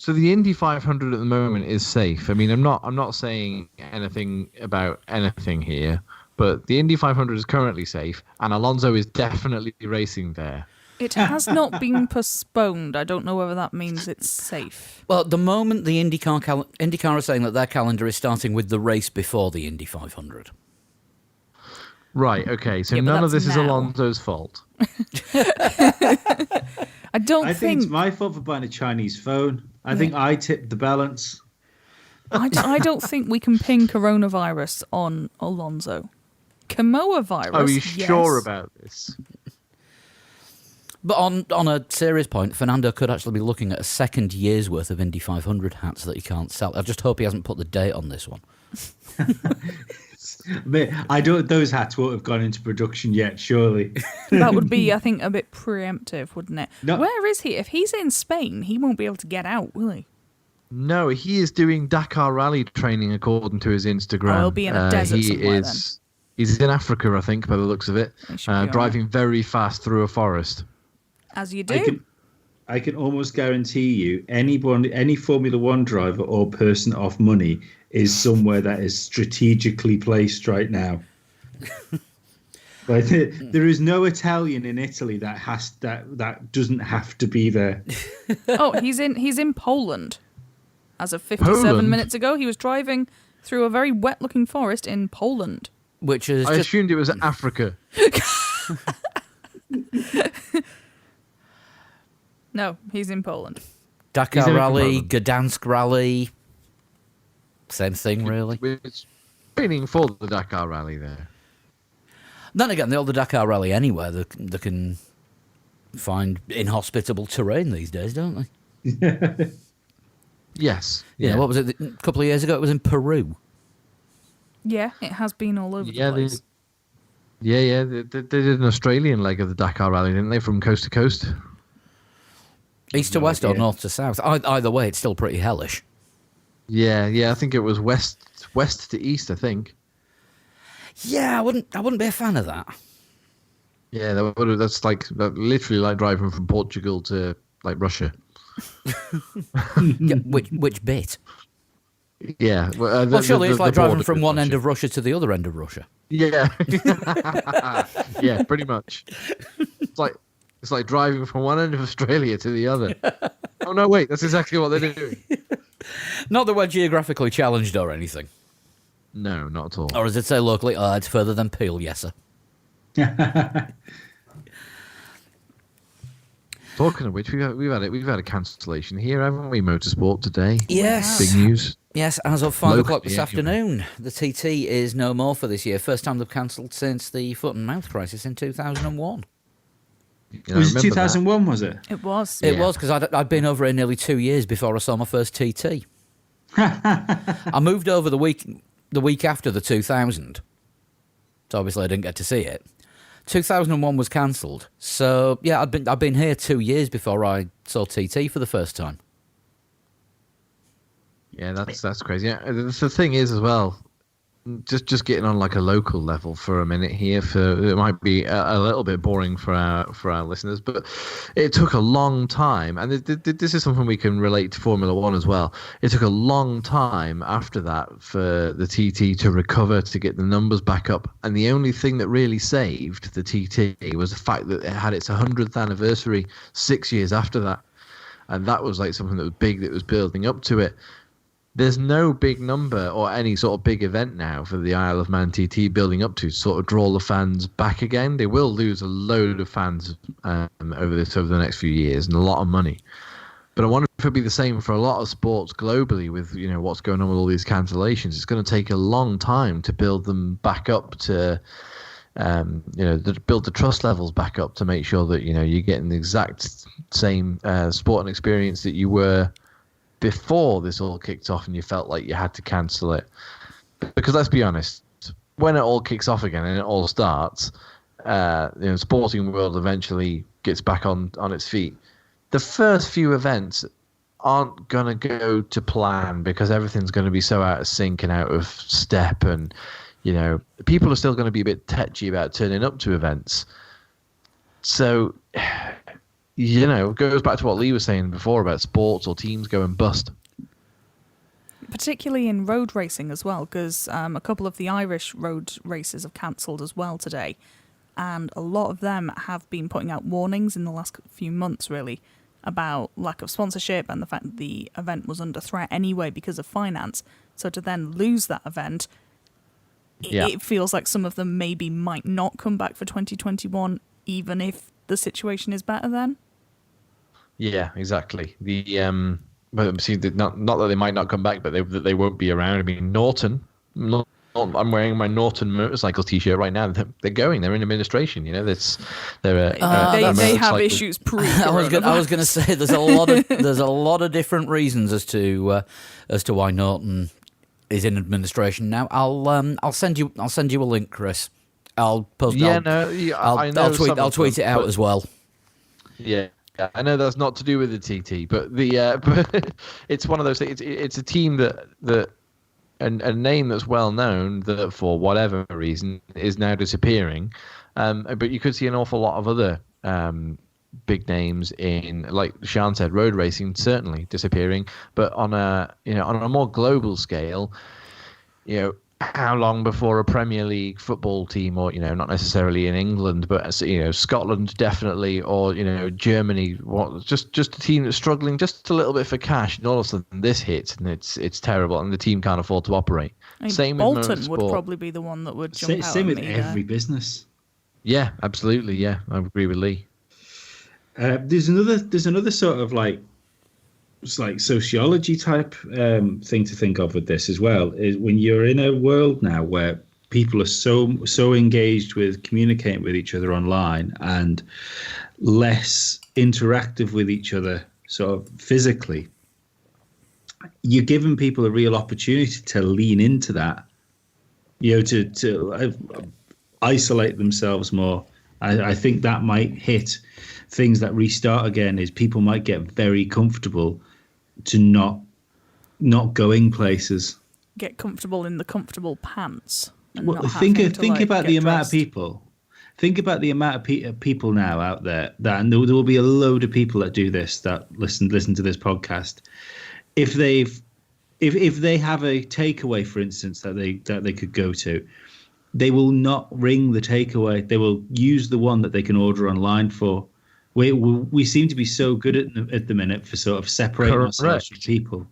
So the Indy 500 at the moment is safe. I mean, I'm not saying anything about anything here, but the Indy 500 is currently safe, and Alonso is definitely racing there. It has not been postponed. I don't know whether that means it's safe. Well, at the moment, the IndyCar are saying that their calendar is starting with the race before the Indy 500. Right, okay, so none of this is Alonso's fault. I think it's my fault for buying a Chinese phone. I think I tipped the balance. I don't think we can pin coronavirus on Alonso. Camoa virus. Are you sure about this? But on a serious point, Fernando could actually be looking at a second year's worth of Indy 500 hats that he can't sell. I just hope he hasn't put the date on this one. Those hats won't have gone into production yet, surely. That would be, I think, a bit preemptive, wouldn't it? No. Where is he? If he's in Spain, he won't be able to get out, will he? No, he is doing Dakar Rally training according to his Instagram. Oh, he'll be in a desert somewhere then. He's in Africa, I think, by the looks of it, driving very fast through a forest. As you do. I can almost guarantee you any Formula One driver or person off money is somewhere that is strategically placed right now. Like, there is no Italian in Italy that doesn't have to be there. Oh, he's in Poland. As of 57 minutes ago, he was driving through a very wet-looking forest in Poland. Which is I assumed it was Africa. No, he's in Poland. Dakar Rally, Gdansk Rally, same thing, really. It's training for the Dakar Rally there. Then again, the Dakar Rally anywhere, they can find inhospitable terrain these days, don't they? Yes. Yeah. What was it? A couple of years ago, it was in Peru. Yeah, it has been all over the place. They did an Australian leg of the Dakar Rally, didn't they, from coast to coast? East to west or north to south? Either way, it's still pretty hellish. Yeah, I think it was west to east, I think. Yeah, I wouldn't be a fan of that. Yeah, that's literally like driving from Portugal to like Russia. Yeah, which bit? Yeah. Well, surely it's like driving from one end of Russia to the other end of Russia. Yeah. Yeah, pretty much. It's like driving from one end of Australia to the other. Oh, no, wait. That's exactly what they're doing. Not that we're geographically challenged or anything. No, not at all. Or as it say locally, it's further than Peel, yes, sir. Talking of which, we've had a cancellation here, haven't we? Motorsport today. Yes. Big news. Yes, as of 5 o'clock this afternoon, the TT is no more for this year. First time they've cancelled since the foot and mouth crisis in 2001. Was it 2001, was it? It was. It was, because I'd been over here nearly 2 years before I saw my first TT. I moved over the week after the 2000. So obviously I didn't get to see it. 2001 was cancelled. So, yeah, I'd been here 2 years before I saw TT for the first time. Yeah, that's crazy. Yeah, the thing is as well, just getting on like a local level for a minute here. It might be a little bit boring for our listeners, but it took a long time, and this is something we can relate to Formula One as well. It took a long time after that for the TT to recover, to get the numbers back up, and the only thing that really saved the TT was the fact that it had its 100th anniversary 6 years after that, and that was like something that was big, that was building up to it. There's no big number or any sort of big event now for the Isle of Man TT building up to sort of draw the fans back again. They will lose a load of fans over the next few years, and a lot of money. But I wonder if it'll be the same for a lot of sports globally with, what's going on with all these cancellations. It's going to take a long time to build them back up to, build the trust levels back up to make sure that, you're getting the exact same sporting experience that you were before this all kicked off and you felt like you had to cancel it. Because let's be honest, when it all kicks off again and it all starts, the sporting world eventually gets back on its feet. The first few events aren't going to go to plan because everything's going to be so out of sync and out of step, and people are still going to be a bit tetchy about turning up to events. So it goes back to what Lee was saying before about sports or teams going bust. Particularly in road racing as well, because a couple of the Irish road races have cancelled as well today. And a lot of them have been putting out warnings in the last few months, really, about lack of sponsorship and the fact that the event was under threat anyway because of finance. So to then lose that event, it feels like some of them maybe might not come back for 2021, even if the situation is better then. Yeah, exactly. But see, not that they might not come back, but they won't be around. I mean, Norton. I'm wearing my Norton Motorcycles T-shirt right now. They're going. They're in administration. They have issues pre. I was going to say there's a lot of different reasons as to why Norton is in administration now. I'll send you a link, Chris. I'll post. I'll tweet it out as well. Yeah. I know that's not to do with the TT, but but it's one of those things. It's a team that a name that's well known that for whatever reason is now disappearing. But you could see an awful lot of other big names in, like Sean said, road racing certainly disappearing. But on a more global scale, how long before a Premier League football team, or not necessarily in England, but Scotland definitely, or Germany, just a team that's struggling just a little bit for cash, and all of a sudden this hits and it's terrible, and the team can't afford to operate. Same Bolton with would probably be the one that would jump out. Same with every business. Yeah, absolutely. Yeah, I agree with Lee. There's another sort of it's like sociology type thing to think of with this as well, is when you're in a world now where people are so engaged with communicating with each other online and less interactive with each other sort of physically, you're giving people a real opportunity to lean into that, to isolate themselves more. I think that might hit things that restart again, is people might get very comfortable to not going places. Get comfortable in the comfortable pants. Well, think about the amount of people. Think about the amount of people now out there and there will be a load of people that do this, that listen to this podcast. If they have a takeaway, for instance, that they could go to, they will not ring the takeaway. They will use the one that they can order online for. We seem to be so good at the minute for sort of separating ourselves from people.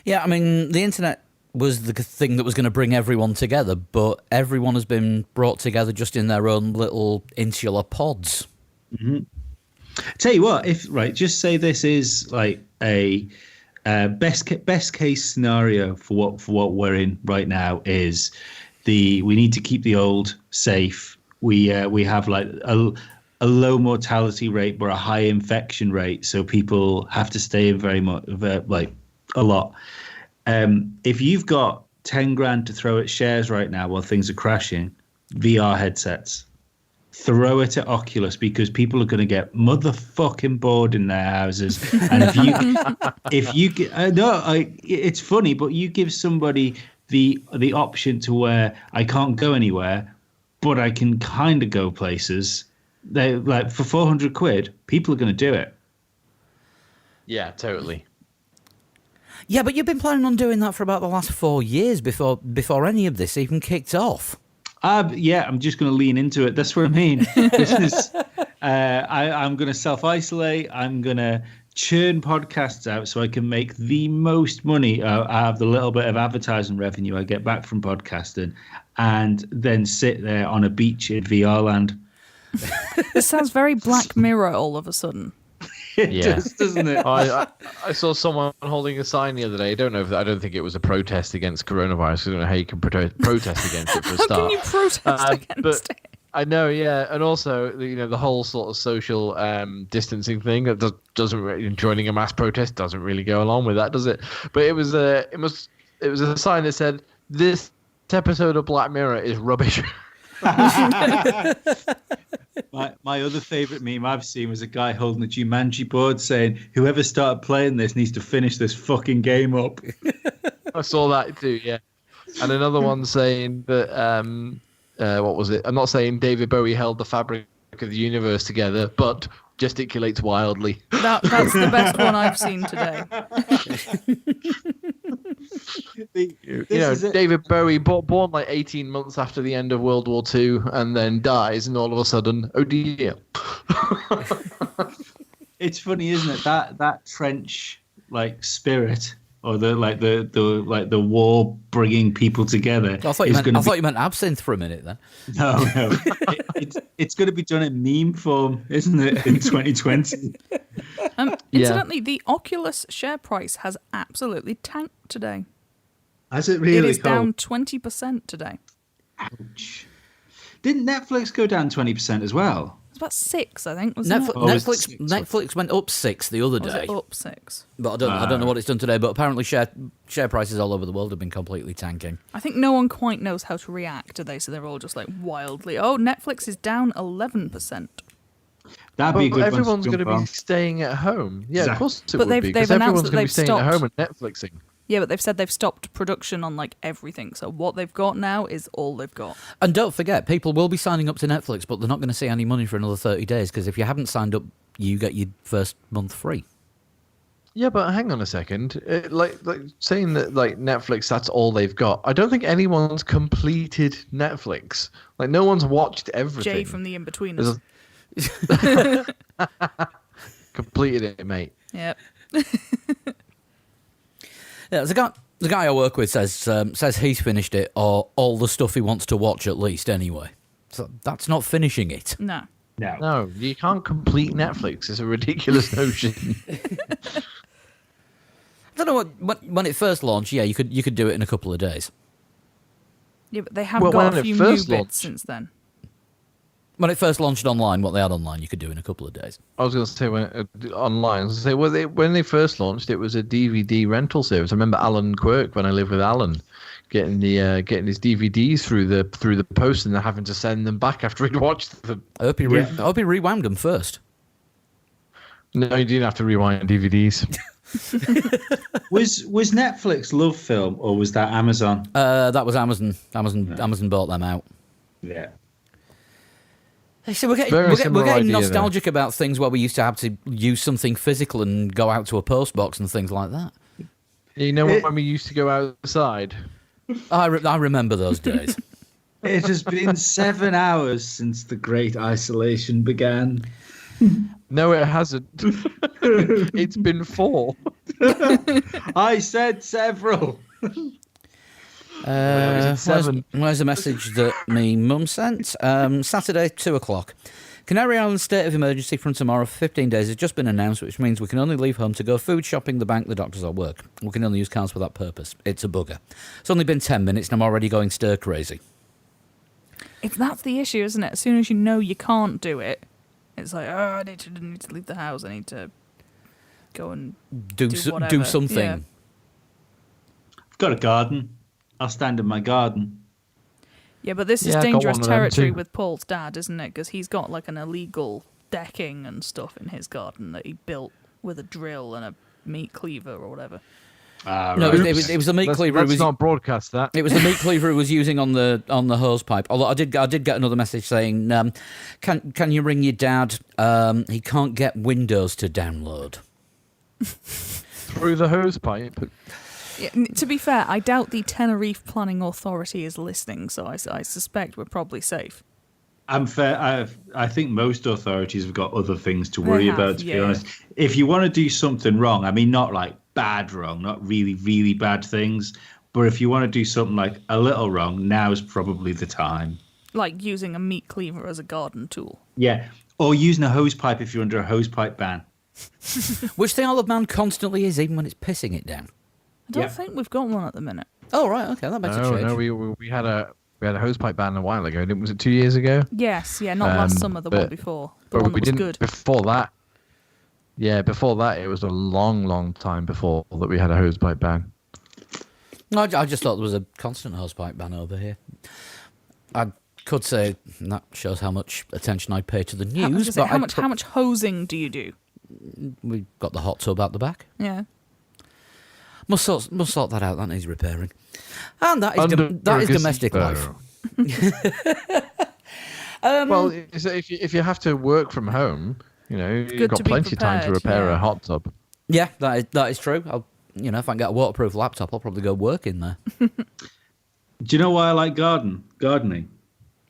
Yeah, I mean, the internet was the thing that was going to bring everyone together, but everyone has been brought together just in their own little insular pods. Mm-hmm. Tell you what, just say this is like a best case scenario for what we're in right now is we need to keep the old safe. We have like a low mortality rate but a high infection rate, so people have to stay in very much, like a lot. If you've got 10 grand to throw at shares right now while things are crashing, VR headsets. Throw it at Oculus, because people are going to get motherfucking bored in their houses. And it's funny, but you give somebody the option to where I can't go anywhere, but I can kind of go places. They like for 400 quid, people are going to do it. Yeah, totally. Yeah, but you've been planning on doing that for about the last 4 years before any of this even kicked off. Yeah, I'm just going to lean into it. That's what I mean. This is, I'm going to self-isolate. I'm going to churn podcasts out so I can make the most money out of the little bit of advertising revenue I get back from podcasting, and then sit there on a beach in VR land. This sounds very Black Mirror all of a sudden. It does, doesn't it? I saw someone holding a sign the other day. I don't think it was a protest against coronavirus. I don't know how you can protest against it for a start. How can you protest against it? I know, yeah, and also the whole sort of social distancing thing that doesn't really, joining a mass protest doesn't really go along with that, does it? But it was a sign that said, "This episode of Black Mirror is rubbish." My other favourite meme I've seen was a guy holding a Jumanji board saying, "Whoever started playing this needs to finish this fucking game up." I saw that too, yeah. And another one saying that, what was it? I'm not saying David Bowie held the fabric of the universe together, but gesticulates wildly. That's the best one I've seen today. David Bowie, born like 18 months after the end of World War II, and then dies, and all of a sudden, oh dear. It's funny, isn't it? That trench like spirit, or the war bringing people together. I thought you meant absinthe for a minute then. No. It's going to be done in meme form, isn't it, in 2020? Incidentally, the Oculus share price has absolutely tanked today. Has it really? It is down 20% today. Ouch. Didn't Netflix go down 20% as well? It's about 6, I think, wasn't it? Netflix went up 6 the other day. Was it up 6? But I don't know what it's done today, but apparently share prices all over the world have been completely tanking. I think no one quite knows how to react to this, so they're all just like wildly, oh, Netflix is down 11%. That'd be a good everyone's one going to be staying at home. Yeah, exactly. Of course it would be, because everyone's going to be staying at home and Netflixing. Yeah, but they've said they've stopped production on like everything. So what they've got now is all they've got. And don't forget, people will be signing up to Netflix, but they're not going to see any money for another 30 days, because if you haven't signed up, you get your first month free. Yeah, but hang on a second. Like saying that like Netflix, that's all they've got. I don't think anyone's completed Netflix. Like no one's watched everything. Jay from the In-Betweeners. Completed it, mate. Yep. Yeah, the guy I work with says he's finished it, or all the stuff he wants to watch at least anyway. So that's not finishing it. No, you can't complete Netflix. It's a ridiculous notion. I don't know when it first launched. Yeah, you could do it in a couple of days. Yeah, but they have got a few new bits since then. When it first launched online, what they had online, you could do in a couple of days. I was going to say when they first launched, it was a DVD rental service. I remember Alan Quirk, when I lived with Alan, getting his DVDs through the post and then having to send them back after he'd watched them. I hope he rewound them first. No, you didn't have to rewind DVDs. Was Netflix Love Film, or was that Amazon? That was Amazon. Amazon bought them out. Yeah. So we're getting nostalgic about things where we used to have to use something physical and go out to a post box and things like that. You know when we used to go outside? I remember those days. It has been 7 hours since the Great Isolation began. No, it hasn't. It's been 4. I said several. Where's the message that me mum sent? Saturday, 2:00. Canary Island state of emergency from tomorrow for 15 days has just been announced, which means we can only leave home to go food shopping, the bank, the doctors, or work. We can only use cars for that purpose. It's a bugger. It's only been 10 minutes and I'm already going stir crazy. That's the issue, isn't it? As soon as you know you can't do it, It's like, I need to leave the house. I need to go and do something. Yeah. I've got a garden. I'll stand in my garden. Yeah, but this is dangerous territory with Paul's dad, isn't it? Because he's got like an illegal decking and stuff in his garden that he built with a drill and a meat cleaver or whatever. Right. No, it was the meat cleaver. Let's not broadcast that. It was the meat cleaver he was using on the hose pipe. Although I did get another message saying, "Can you ring your dad? He can't get Windows to download through the hose pipe." Yeah, to be fair, I doubt the Tenerife Planning Authority is listening, so I suspect we're probably safe. I'm fair. I think most authorities have got other things to worry about, to be honest. If you want to do something wrong, I mean, not like bad wrong, not really, really bad things, but if you want to do something like a little wrong, now's probably the time. Like using a meat cleaver as a garden tool. Yeah, or using a hose pipe if you're under a hose pipe ban. Which the Isle of Man constantly is, even when it's pissing it down. I don't think we've got one at the minute. Oh, right, okay, that makes a change. No, we had a hose pipe ban a while ago. Was it 2 years ago? Yes, yeah, not last summer, the one before. The one that was good. Before that, it was a long, long time before that we had a hose pipe ban. No, I just thought there was a constant hose pipe ban over here. I could say that shows how much attention I pay to the news. How much hosing do you do? We've got the hot tub out the back. Yeah. Must sort that out. That needs repairing. And that is domestic life. Well, if you have to work from home, you've got plenty of time to repair a hot tub. Yeah, that is true. if I can get a waterproof laptop, I'll probably go work in there. Do you know why I like gardening?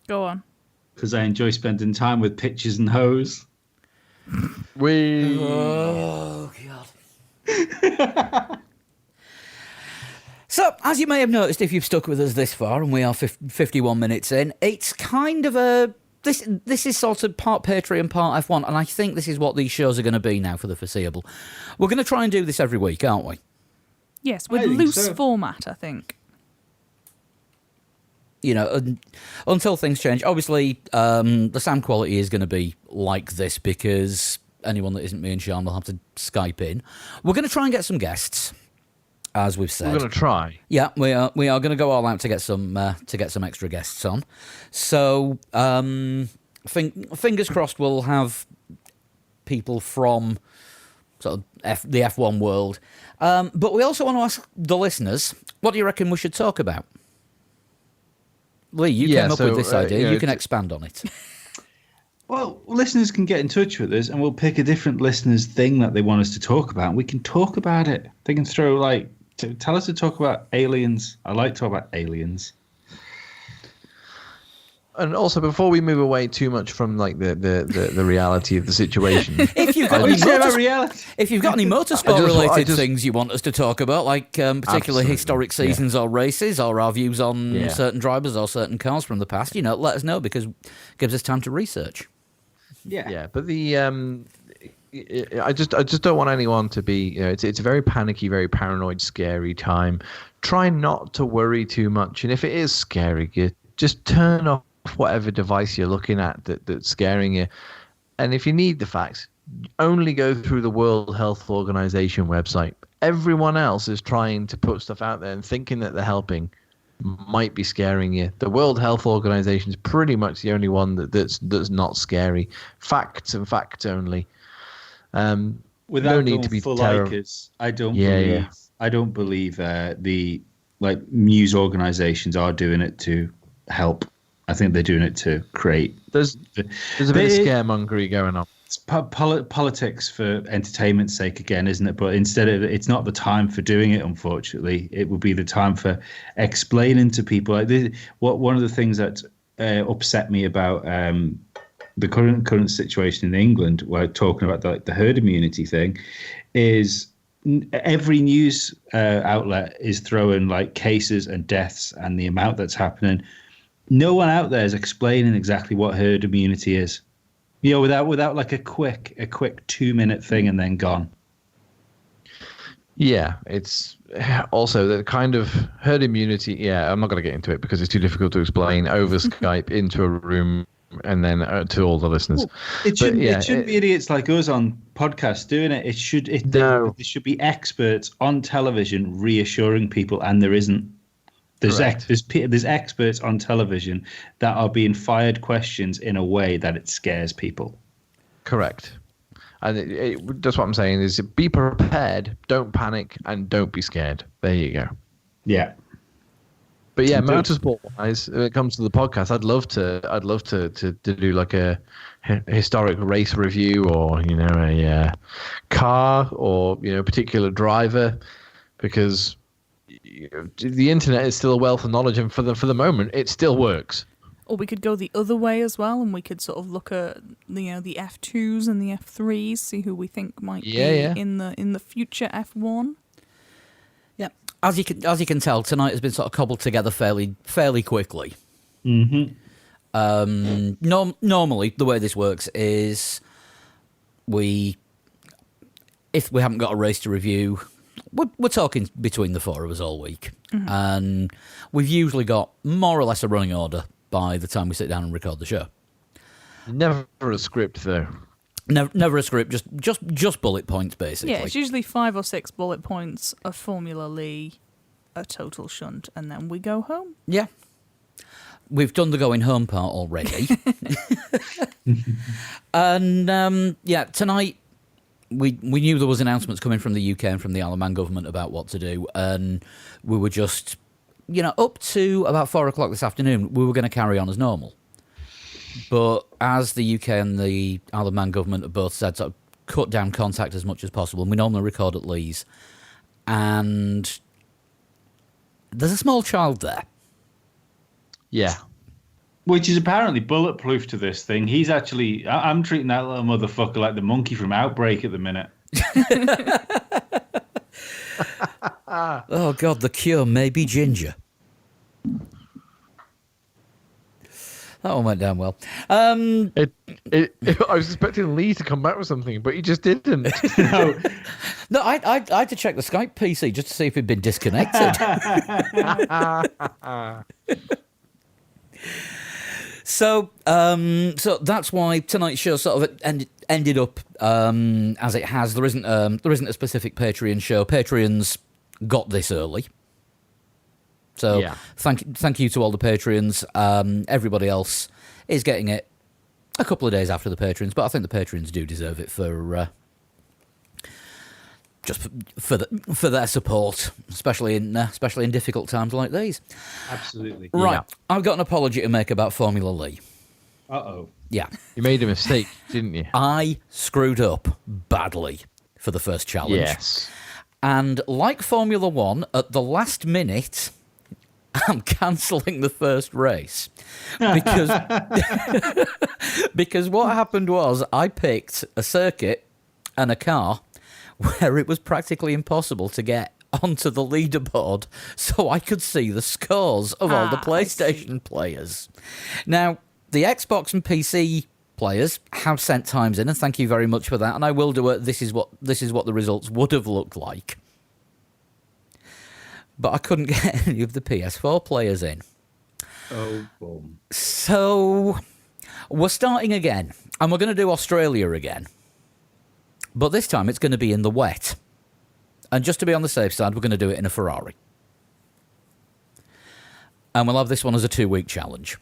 Go on. Because I enjoy spending time with pictures and hose. Oh, God. So, as you may have noticed, if you've stuck with us this far, and we are 51 minutes in, it's kind of a... This is sort of part Patreon, part F1, and I think this is what these shows are going to be now for the foreseeable. We're going to try and do this every week, aren't we? Yes, with loose format, I think. Until things change. Obviously, the sound quality is going to be like this because anyone that isn't me and Sean will have to Skype in. We're going to try and get some guests, as we've said. We're going to try. Yeah, we are going to go all out to get some extra guests on. So, fingers crossed, we'll have people from sort of the F1 world. But we also want to ask the listeners, what do you reckon we should talk about? Lee, you came up with this idea. You can expand on it. Well, listeners can get in touch with us, and we'll pick a different listener's thing that they want us to talk about, and we can talk about it. They can throw, tell us to talk about aliens. I like to talk about aliens. And also, before we move away too much from the reality of the situation, if you've got any motorsport related things you want us to talk about, like particular historic seasons or races, or our views on certain drivers or certain cars from the past, let us know, because it gives us time to research. Yeah. But I just don't want anyone to be. It's a very panicky, very paranoid, scary time. Try not to worry too much, and if it is scary, just turn off whatever device you're looking at that's scaring you. And if you need the facts, only go through the World Health Organization website. Everyone else is trying to put stuff out there and thinking that they're helping might be scaring you. The World Health Organization is pretty much the only one that's not scary. Facts and facts only. Without no need to be terrible. I don't believe the news organizations are doing it to help. I think they're doing it to create. There's a bit of scaremongery going on. It's politics for entertainment's sake again, isn't it? But instead of it's not the time for doing it. Unfortunately, it would be the time for explaining to people. One of the things that upset me about the current situation in England, where talking about the herd immunity thing, is every news outlet is throwing cases and deaths and the amount that's happening. No one out there is explaining exactly what herd immunity is. Without a quick 2-minute thing and then gone. Yeah, it's also the kind of herd immunity. Yeah, I'm not going to get into it because it's too difficult to explain over Skype into a room and then to all the listeners. Well, it shouldn't be idiots like us on podcasts doing it. There should be experts on television reassuring people, and there isn't. There's experts on television that are being fired questions in a way that it scares people. Correct. And that's what I'm saying is be prepared, don't panic, and don't be scared. There you go. Yeah. But yeah, motorsport-wise, when it comes to the podcast, I'd love to do like a historic race review, or a car, or a particular driver, because the internet is still a wealth of knowledge, and for the moment, it still works. Or we could go the other way as well, and we could sort of look at the F2s and the F3s, see who we think might be in the future F1. Yeah, as you can tell, tonight has been sort of cobbled together fairly quickly. Mm-hmm. Normally, the way this works is if we haven't got a race to review, we're talking between the four of us all week, and we've usually got more or less a running order by the time we sit down and record the show. Never a script, though. Never a script, just bullet points, basically. Yeah, it's usually 5 or 6 bullet points, a Formula Lee, a total shunt, and then we go home. Yeah. We've done the going home part already. And, tonight we knew there was announcements coming from the UK and from the Isle of Man government about what to do, and we were just... up to about 4 o'clock this afternoon, we were going to carry on as normal. But as the UK and the Isle of Man government have both said, sort of cut down contact as much as possible, and we normally record at Lee's, and there's a small child there. Yeah. Which is apparently bulletproof to this thing. He's actually... I'm treating that little motherfucker like the monkey from Outbreak at the minute. Oh, God, the cure may be ginger. That one went down well. I was expecting Lee to come back with something, but he just didn't. No, I had to check the Skype PC just to see if he'd been disconnected. So that's why tonight's show sort of ended up as it has. There isn't a specific Patreon show. Patreons got this early. So thank you to all the Patreons. Everybody else is getting it a couple of days after the Patreons, but I think the Patreons do deserve it for for their support, especially in difficult times like these. Absolutely. Right, yeah. I've got an apology to make about Formula Lee. Uh-oh. Yeah. You made a mistake, didn't you? I screwed up badly for the first challenge. Yes. And like Formula One, at the last minute, I'm cancelling the first race. Because what happened was I picked a circuit and a car where it was practically impossible to get onto the leaderboard so I could see the scores of all the PlayStation players. Now, the Xbox and PC players have sent times in, and thank you very much for that, and I will do it. This is what the results would have looked like. But I couldn't get any of the PS4 players in. Oh, boom. So, we're starting again, and we're going to do Australia again. But this time it's going to be in the wet. And just to be on the safe side, we're going to do it in a Ferrari. And we'll have this one as a 2-week challenge.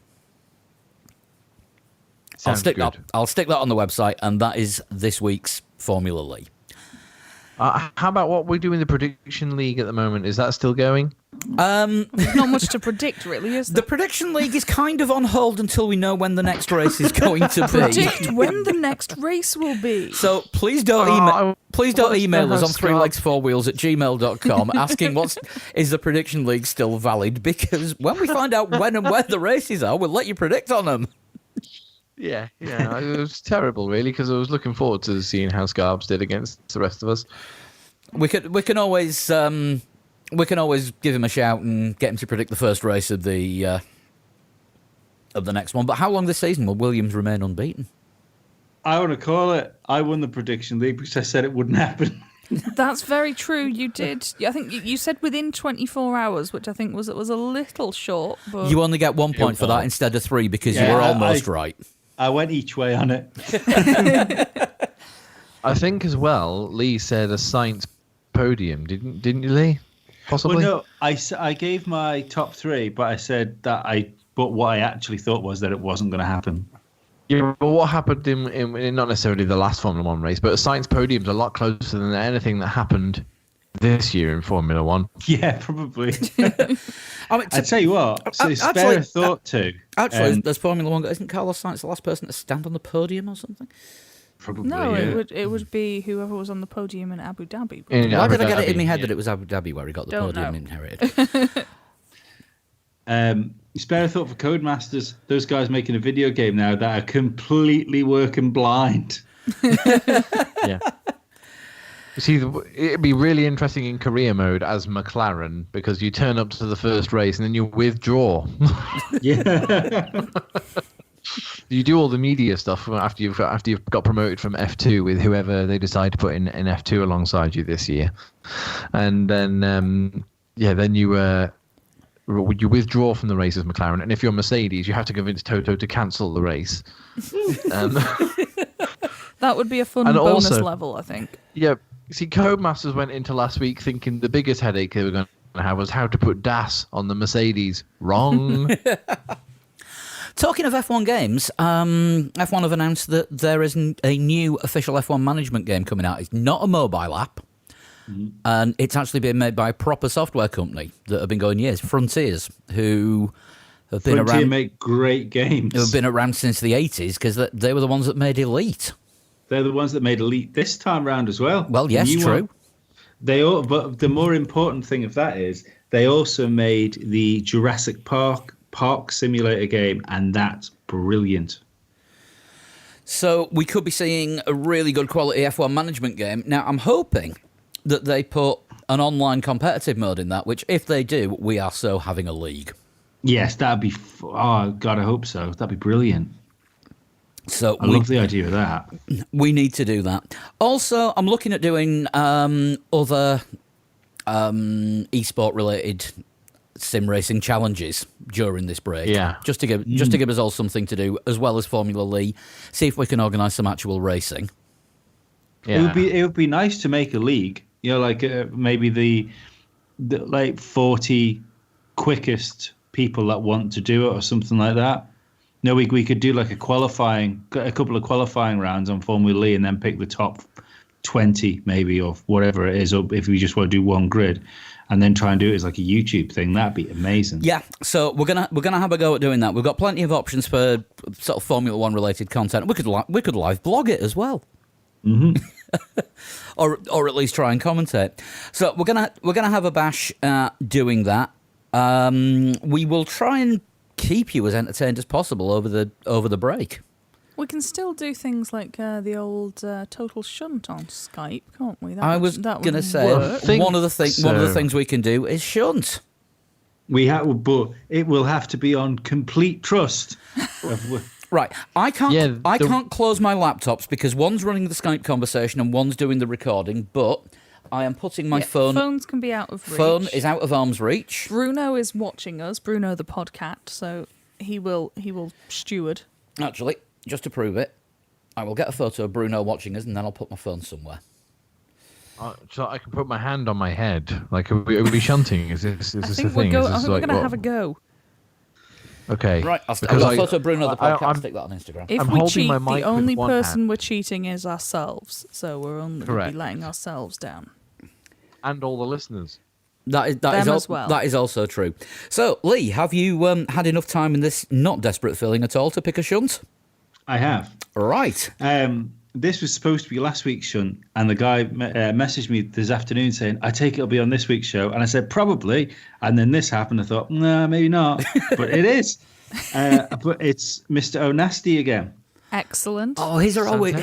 I'll stick that on the website, and that is this week's Formula Lee. How about what we do in the Prediction League at the moment? Is that still going? There's not much to predict, really, is there? The Prediction League is kind of on hold until we know when the next race is going to be. Predict when the next race will be. So please don't email us on 3legs4wheels@gmail.com asking is the Prediction League still valid? Because when we find out when and where the races are, we'll let you predict on them. Yeah, it was terrible, really, because I was looking forward to seeing how Scarbs did against the rest of us. We can always give him a shout and get him to predict the first race of the next one. But how long this season will Williams remain unbeaten? I want to call it. I won the Prediction League because I said it wouldn't happen. That's very true. You did. I think you said within 24 hours, which I think was a little short. But you only get 1 point for that instead of 3 because you were almost right. I went each way on it. I think as well, Lee said a science podium, didn't you, Lee? Possibly. Well, no, I gave my top 3, but I said that but what I actually thought was that it wasn't going to happen. Yeah, but what happened in not necessarily the last Formula One race, but a science podium's a lot closer than anything that happened this year in Formula One. Yeah, probably. I tell you what, so spare a thought too. Actually, there's Formula One. Isn't Carlos Sainz the last person to stand on the podium or something? Probably. No, yeah. it would be whoever was on the podium in Abu Dhabi. Why did I get it in my head that it was Abu Dhabi where he got the podium inherited? Spare a thought for Codemasters. Those guys making a video game now that are completely working blind. Yeah. See, it'd be really interesting in career mode as McLaren because you turn up to the first race and then you withdraw. Yeah. You do all the media stuff after you've got promoted from F2 with whoever they decide to put in F2 alongside you this year, and then then you withdraw from the race as McLaren, and if you're Mercedes, you have to convince Toto to cancel the race. That would be a fun bonus level, I think. Yeah. See, Codemasters went into last week thinking the biggest headache they were going to have was how to put DAS on the Mercedes. Wrong. Talking of F1 games, F1 have announced that there is a new official F1 management game coming out. It's not a mobile app, and it's actually been made by a proper software company that have been going years, Frontiers, who have been around. Frontier make great games. Who have been around since the 80s because they were the ones that made Elite. They're the ones that made Elite this time round as well. Well, yes, true. But the more important thing of that is they also made the Jurassic Park simulator game, and that's brilliant. So we could be seeing a really good quality F1 management game. Now, I'm hoping that they put an online competitive mode in that, which if they do, we are so having a league. Yes, that'd be... Oh, God, I hope so. That'd be brilliant. So I love the idea of that. We need to do that. Also, I'm looking at doing other esport-related sim racing challenges during this break. Yeah. Just to give us all something to do, as well as Formula Lee. See if we can organise some actual racing. Yeah. It would be nice to make a league. You know, like maybe the like 40 quickest people that want to do it, or something like that. No, we could do like a couple of qualifying rounds on Formula Lee, and then pick the top 20 maybe, or whatever it is, or if we just want to do one grid, and then try and do it as like a YouTube thing. That'd be amazing. Yeah, so we're gonna have a go at doing that. We've got plenty of options for sort of Formula One related content. We could live blog it as well, or at least try and commentate. So we're gonna have a bash doing that. We will try and keep you as entertained as possible over the break. We can still do things like the old Total Shunt on Skype, can't we? I was going to say one of the things we can do is shunt. But it will have to be on complete trust. Right, I can't close my laptops because one's running the Skype conversation and one's doing the recording, but I am putting my phone... Phones can be out of reach. Phone is out of arm's reach. Bruno is watching us, Bruno the podcat, so he will steward. Actually, just to prove it, I will get a photo of Bruno watching us and then I'll put my phone somewhere. So I can put my hand on my head. Like, are we shunting? Is this a thing? I think we're going to have a go. Okay. Right, I've got a photo of Bruno the podcast, stick that on Instagram. If we cheat, the only person we're cheating is ourselves, so we're only be letting ourselves down. And all the listeners. That is also true. So, Lee, have you had enough time in this not desperate feeling at all to pick a shunt? I have. Right. This was supposed to be last week's shunt, and the guy messaged me this afternoon saying, I take it'll be on this week's show. And I said, probably. And then this happened. I thought, nah, maybe not. But it is. But it's Mr. O'Nasty again. Excellent. Oh, his are always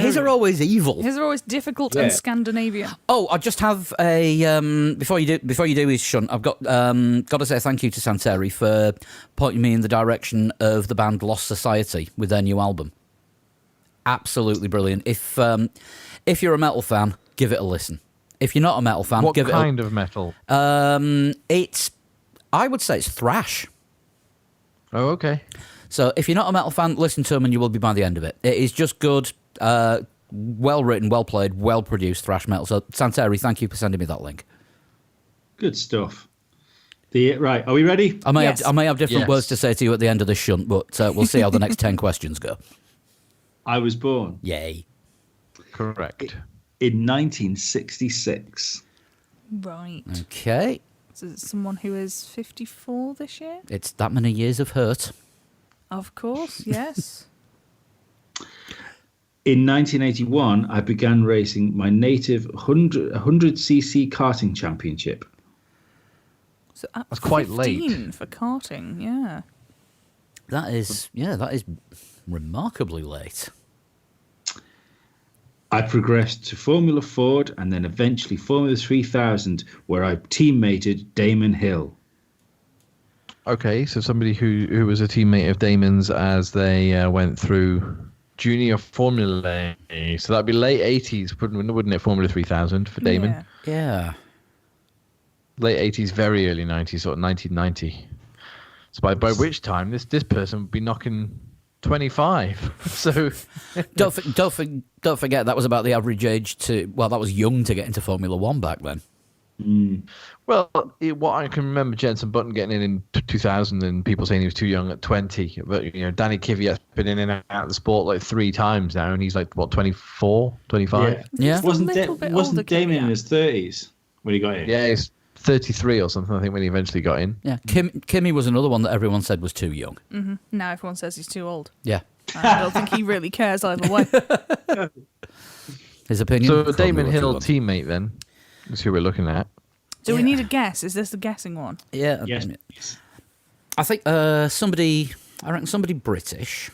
evil. His are always difficult and Scandinavian. Oh, I just have a before you do his shunt, I've got to say thank you to Santeri for pointing me in the direction of the band Lost Society with their new album. Absolutely brilliant. If you're a metal fan, give it a listen. If you're not a metal fan, give it a... What kind of metal? I would say it's thrash. Oh, okay. So if you're not a metal fan, listen to them and you will be by the end of it. It is just good, well written, well played, well produced thrash metal. So Santeri, thank you for sending me that link. Good stuff. Right, are we ready? I may have different words to say to you at the end of the shunt, but we'll see how the next 10 questions go. I was born. Yay. Correct. In 1966. Right. Okay. So it's someone who is 54 this year? It's that many years of hurt. Of course, yes. In 1981, I began racing my native 100cc karting championship. So at That's quite 15 late for karting, yeah. That is remarkably late. I progressed to Formula Ford and then eventually Formula 3000, where I teammated Damon Hill. Okay, so somebody who was a teammate of Damon's as they went through Junior Formula A. So that'd be late 80s, wouldn't it? Formula 3000 for Damon. Yeah. Late 80s, very early 90s, sort of 1990. So by which time this person would be knocking 25. So don't forget that was about the average age that was young to get into Formula One back then. Well, what I can remember, Jenson Button getting in 2000 and people saying he was too young at 20. But, Danny Kvyat's been in and out of the sport like 3 times now, and he's like, 24, 25? Yeah. Wasn't Damon in his 30s when he got in? Yeah, he's 33 or something, I think, when he eventually got in. Yeah, Kimmy was another one that everyone said was too young. Mm-hmm. Now everyone says he's too old. Yeah. I don't think he really cares either way. His opinion. So Damon Hill teammate then is who we're looking at. Do we need a guess? Is this a guessing one? Yeah. Yes. I think somebody British.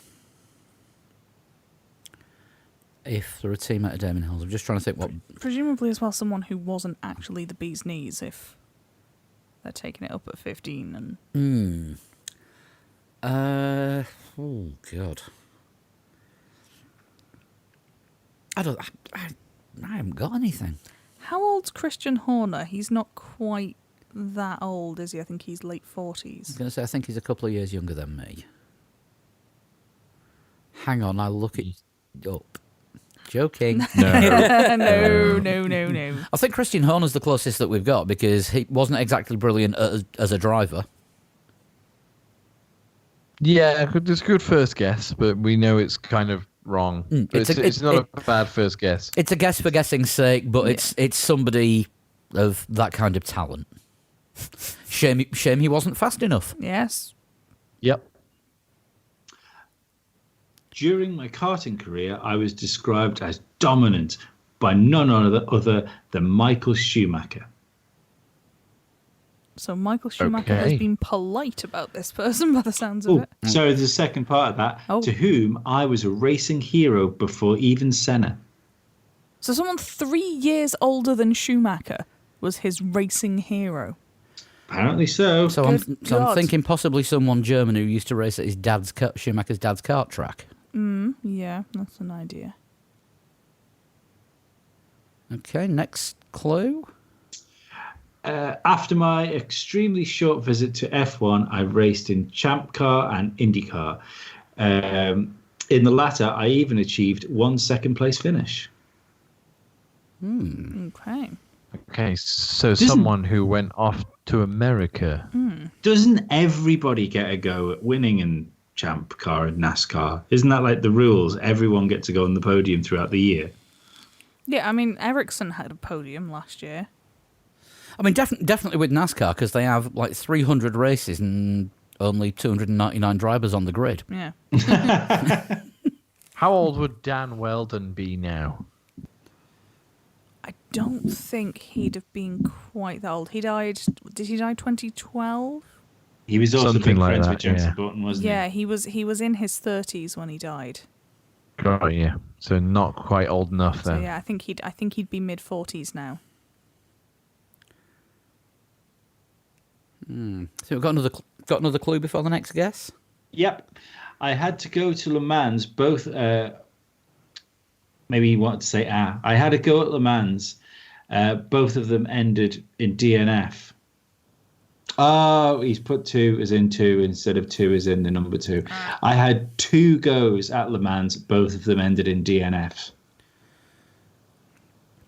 If they're a teammate of Damon Hill's. I'm just trying to think what... Presumably as well someone who wasn't actually the bee's knees if they're taking it up at 15 and... oh, God. I haven't got anything. How old's Christian Horner? He's not quite that old, is he? I think he's late 40s. I was going to say, I think he's a couple of years younger than me. Hang on, I'll look it up. Joking. No. I think Christian Horner's the closest that we've got because he wasn't exactly brilliant as a driver. Yeah, it's a good first guess, but we know it's kind of wrong. It's not a bad first guess. It's a guess for guessing's sake, but it's somebody of that kind of talent. Shame he wasn't fast enough. Yes. Yep. During my karting career, I was described as dominant by none other than Michael Schumacher. So Michael Schumacher has been polite about this person by the sounds of it. So there's a second part of that. Oh. To whom I was a racing hero before even Senna. So someone 3 years older than Schumacher was his racing hero. Apparently so. So I'm thinking possibly someone German who used to race at his Schumacher's dad's kart track. Yeah, that's an idea. Okay, next clue. After my extremely short visit to F1, I raced in Champ Car and IndyCar. In the latter, I even achieved 1 second-place finish. Okay, so someone who went off to America. Doesn't everybody get a go at winning in Champ Car and NASCAR? Isn't that like the rules? Everyone gets to go on the podium throughout the year. Yeah, I mean, Ericsson had a podium last year. I mean, definitely with NASCAR because they have like 300 races and only 299 drivers on the grid. Yeah. How old would Dan Weldon be now? I don't think he'd have been quite that old. Did he die 2012? He was also Something big like friends that, with Jenson Button, wasn't Yeah, he was in his 30s when he died. Oh, yeah. So not quite old enough then. So yeah, I think he'd be mid 40s now. So we've got another clue before the next guess? Yep. I had to go to Le Mans, both... maybe you wanted to say I had a go at Le Mans. Both of them ended in DNF. Oh, he's put 2 as in 2 instead of 2 as in the number 2. I had 2 goes at Le Mans. Both of them ended in DNFs.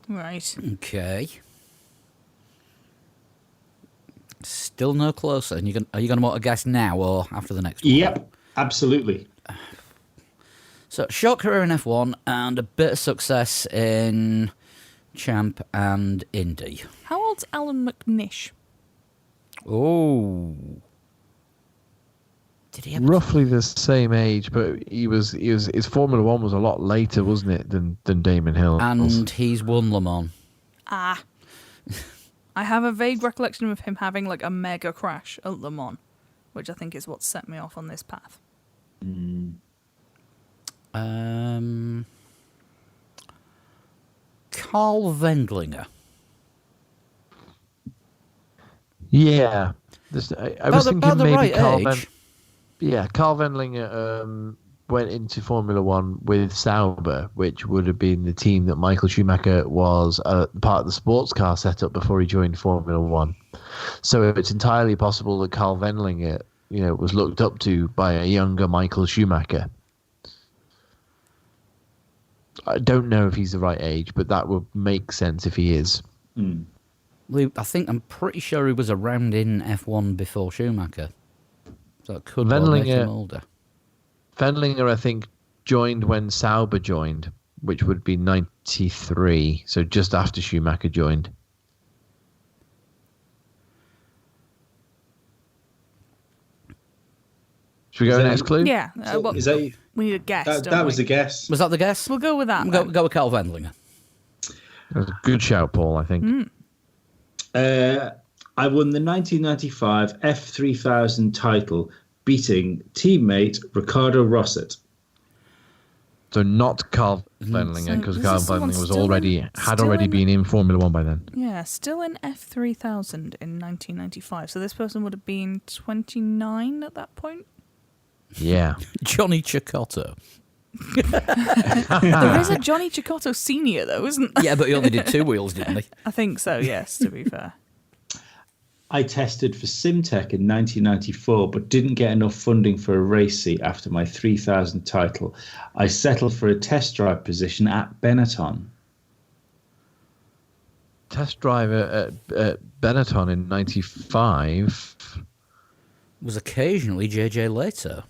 Right. Okay. Still no closer. And are you going to want to guess now or after the next one? Yep, absolutely. So, short career in F1 and a bit of success in Champ and Indy. How old's Alan McNish? Oh. Did he have roughly the same age, but his Formula One was a lot later, wasn't it, than Damon Hill? And he's won Le Mans. Ah. I have a vague recollection of him having like a mega crash at Le Mans, which I think is what set me off on this path. Carl Wendlinger. Yeah. I was thinking maybe right Carl age. Carl Wendlinger went into Formula One with Sauber, which would have been the team that Michael Schumacher was part of the sports car setup before he joined Formula One. So it's entirely possible that Carl Wendlinger, was looked up to by a younger Michael Schumacher. I don't know if he's the right age, but that would make sense if he is. I'm pretty sure he was around in F1 before Schumacher. So it could well make him older. Wendlinger, I think, joined when Sauber joined, which would be 93, so just after Schumacher joined. Should we go next clue? Yeah. Is that we need a guess. That was a guess. Was that the guess? We'll go with that. Go with Carl Wendlinger. That was a good shout, Paul, I think. I won the 1995 F3000 title, beating teammate Ricardo Rosset. So not Carl Wendlinger, because Carl Wendlinger had already been in Formula One by then. Yeah, still in F3000 in 1995. So this person would have been 29 at that point. Yeah. Johnny Cecotto. There is a Johnny Cecotto Senior, though, isn't there? Yeah, but he only did 2 wheels, didn't he? I think so, yes, to be fair. I tested for Simtech in 1994, but didn't get enough funding for a race seat after my 3000 title. I settled for a test drive position at Benetton. Test driver at Benetton in 95 was occasionally JJ Leto.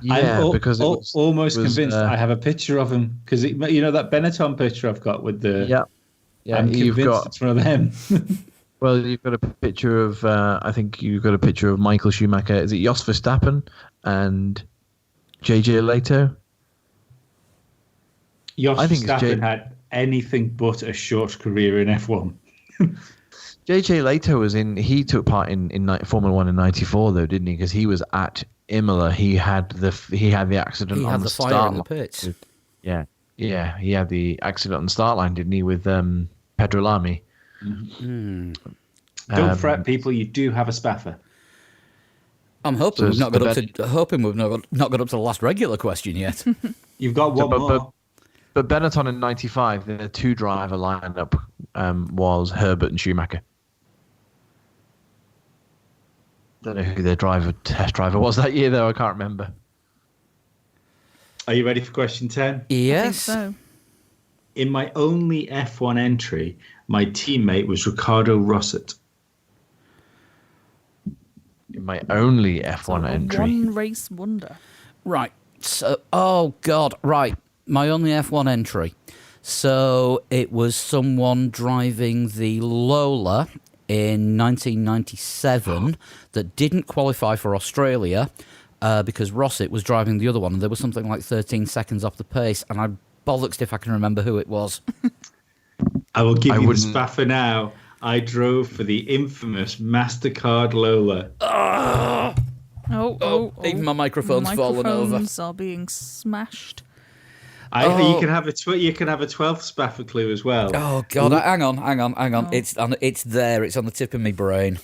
Yeah, because almost convinced. I have a picture of him because that Benetton picture I've got with the. Yeah. I'm convinced it's one of them. Well, you've got a picture of. I think you've got a picture of Michael Schumacher. Is it Jos Verstappen and JJ Leto? Jos Verstappen had anything but a short career in F1. JJ Leto he took part in Formula One in '94 though, didn't he? Because he was at Imola. He had the accident on the start line. In the pits. Yeah, he had the accident on the start line, didn't he, with Pedro Lamy? Mm-hmm. Don't fret, people. You do have a spaffer. I'm hoping we've not got up to the last regular question yet. You've got one more. But Benetton in '95, the 2-driver lineup was Herbert and Schumacher. Don't know who their test driver was that year, though. I can't remember. Are you ready for question 10? Yes. I think so. In my only F1 entry, my teammate was Ricardo Rosset. In my only F1 entry. One race wonder. Right. So, right. My only F1 entry. So it was someone driving the Lola in 1997 that didn't qualify for Australia because Rosset was driving the other one, and there was something like 13 seconds off the pace, and I bollocks if I can remember who it was. I will give you the spaffer now. I drove for the infamous MasterCard Lola. Even my microphone's fallen over. Microphones are being smashed. You can have a 12th spaffer clue as well. Oh God! Hang on. Oh. It's there. It's on the tip of my brain.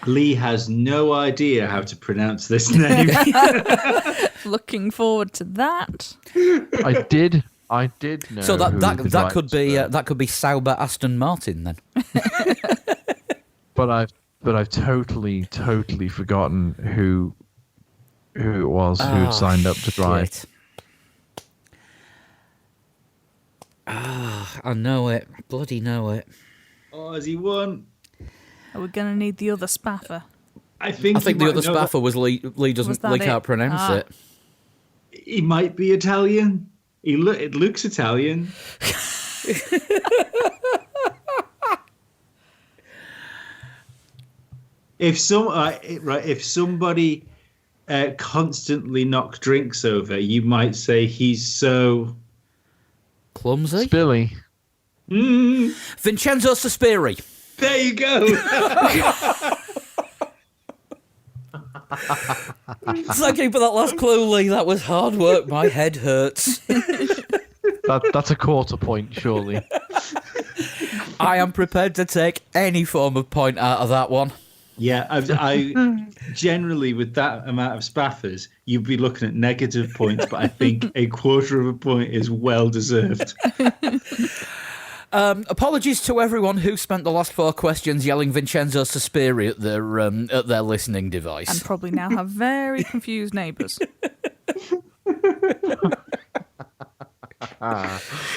Lee has no idea how to pronounce this name. Looking forward to that. I did know. So that could be Sauber Aston Martin then. But but I've totally forgotten who it was who had signed up to drive. I know it. I bloody know it. Oh, has he won? Are we going to need the other spaffer? I think the other spaffer was Lee doesn't Lee can't pronounce it. He might be Italian. It looks Italian. If somebody constantly knock drinks over, you might say he's so clumsy. Spilly. Vincenzo Sospiri. There you go. Thank you for that last clue, Lee. That was hard work. My head hurts. That's a quarter point, surely. I am prepared to take any form of point out of that one. Yeah, I generally, with that amount of spaffers, you'd be looking at negative points, but I think a quarter of a point is well deserved. Apologies to everyone who spent the last 4 questions yelling Vincenzo Sospiri at their listening device. And probably now have very confused neighbours.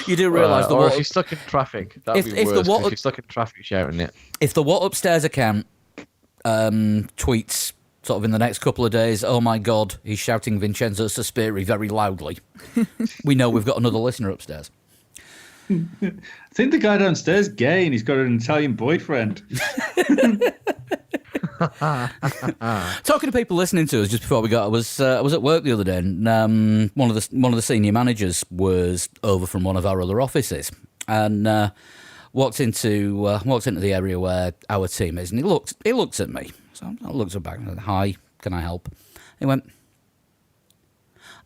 You do realise or if you're stuck in traffic, that'd be worse. If you're stuck in traffic shouting it. If the What Upstairs account tweets sort of in the next couple of days, oh my God, he's shouting Vincenzo Sospiri very loudly, we know we've got another listener upstairs. I think the guy downstairs is gay and he's got an Italian boyfriend. Talking to people listening to us just before we got, I was at work the other day, and one of the senior managers was over from one of our other offices, and walked into the area where our team is, and he looked at me. So I looked at him back and said, "Hi, can I help?" He went,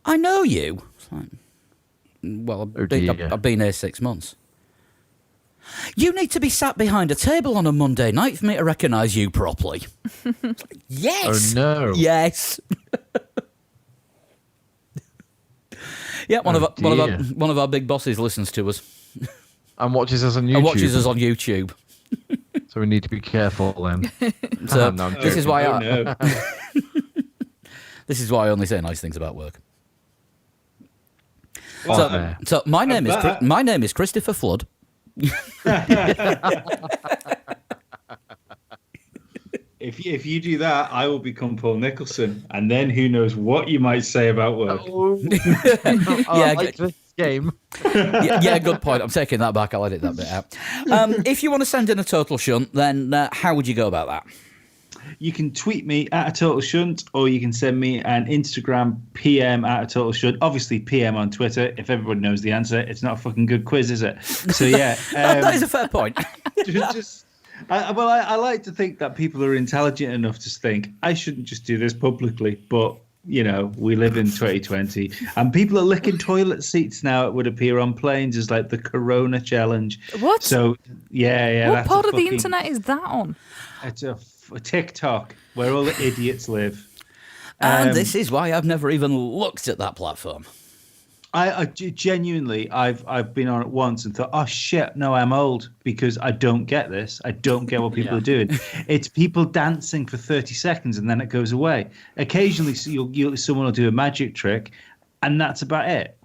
"I know you." I was like, well, I've been here 6 months. You need to be sat behind a table on a Monday night for me to recognise you properly. Yes. Oh no. Yes. Yeah, one of our big bosses listens to us and watches us on YouTube. So we need to be careful then. So this is why this is why I only say nice things about work. So my name is Christopher Flood. If you do that, I will become Paul Nicholson, and then who knows what you might say about work. Yeah, like this game. yeah, good point. I'm taking that back. I'll edit that bit out. If you want to send in a total shunt, then how would you go about that? You can tweet me at a total shunt, or you can send me an Instagram PM at a total shunt. Obviously, PM on Twitter. If everybody knows the answer, it's not a fucking good quiz, is it? So yeah, that is a fair point. I like to think that people are intelligent enough to think I shouldn't just do this publicly, but you know, we live in 2020, and people are licking toilet seats now. It would appear on planes as like the Corona challenge. What? So yeah. What part of the internet is that on? It's a TikTok where all the idiots live. And this is why I've never even looked at that platform. I genuinely, I've been on it once and thought, oh shit, no, I'm old because I don't get this. I don't get what people are doing. It's people dancing for 30 seconds and then it goes away. Occasionally, someone will do a magic trick, and that's about it.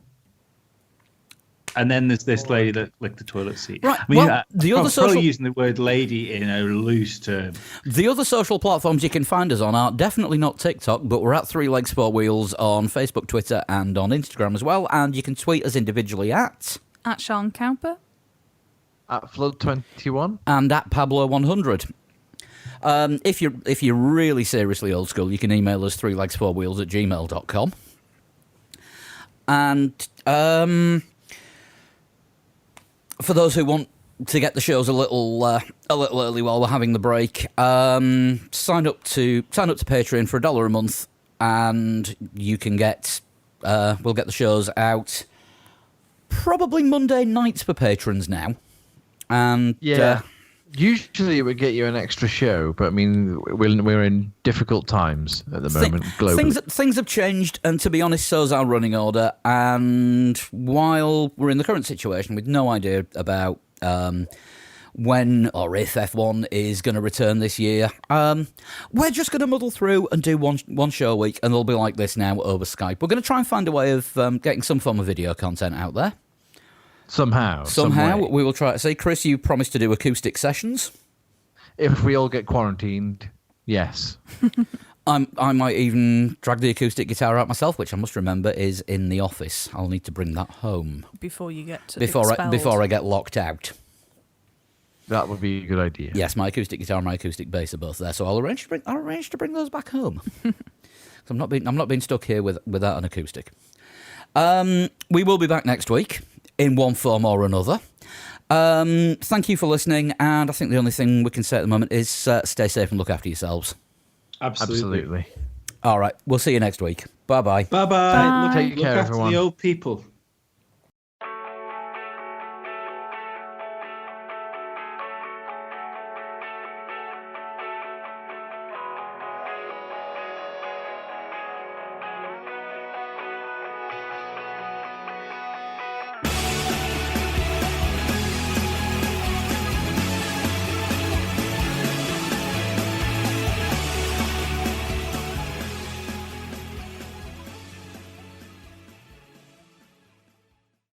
And then there's this lady that licked the toilet seat. Right. I mean, the other probably using the word lady in a loose term. The other social platforms you can find us on are definitely not TikTok, but we're at 3 Legs 4 Wheels on Facebook, Twitter, and on Instagram as well. And you can tweet us individually at Sean Cowper, at Flood21, and at Pablo100. If you're really seriously old school, you can email us 3legs4wheels@gmail.com. And for those who want to get the shows a little early while we're having the break, sign up to Patreon for $1 a month, and you can get we'll get the shows out probably Monday nights for patrons now. And usually it would get you an extra show, but I mean we're in difficult times at the moment globally. Things have changed, and to be honest, so's our running order. And while we're in the current situation with no idea about when or if F1 is going to return this year. We're just going to muddle through and do one show a week, and it'll be like this now over Skype. We're going to try and find a way of getting some form of video content out there. Somehow, we will try to see. Chris, you promised to do acoustic sessions. If we all get quarantined, yes. I might even drag the acoustic guitar out myself, which I must remember is in the office. I'll need to bring that home before you get before I get locked out. That would be a good idea. Yes, my acoustic guitar and my acoustic bass are both there, so I'll arrange to bring those back home. I'm not being stuck here without an acoustic. We will be back next week in one form or another. Thank you for listening, and I think the only thing we can say at the moment is stay safe and look after yourselves. Absolutely. All right, we'll see you next week. Bye-bye. Bye-bye. Take care, look after everyone. the old people.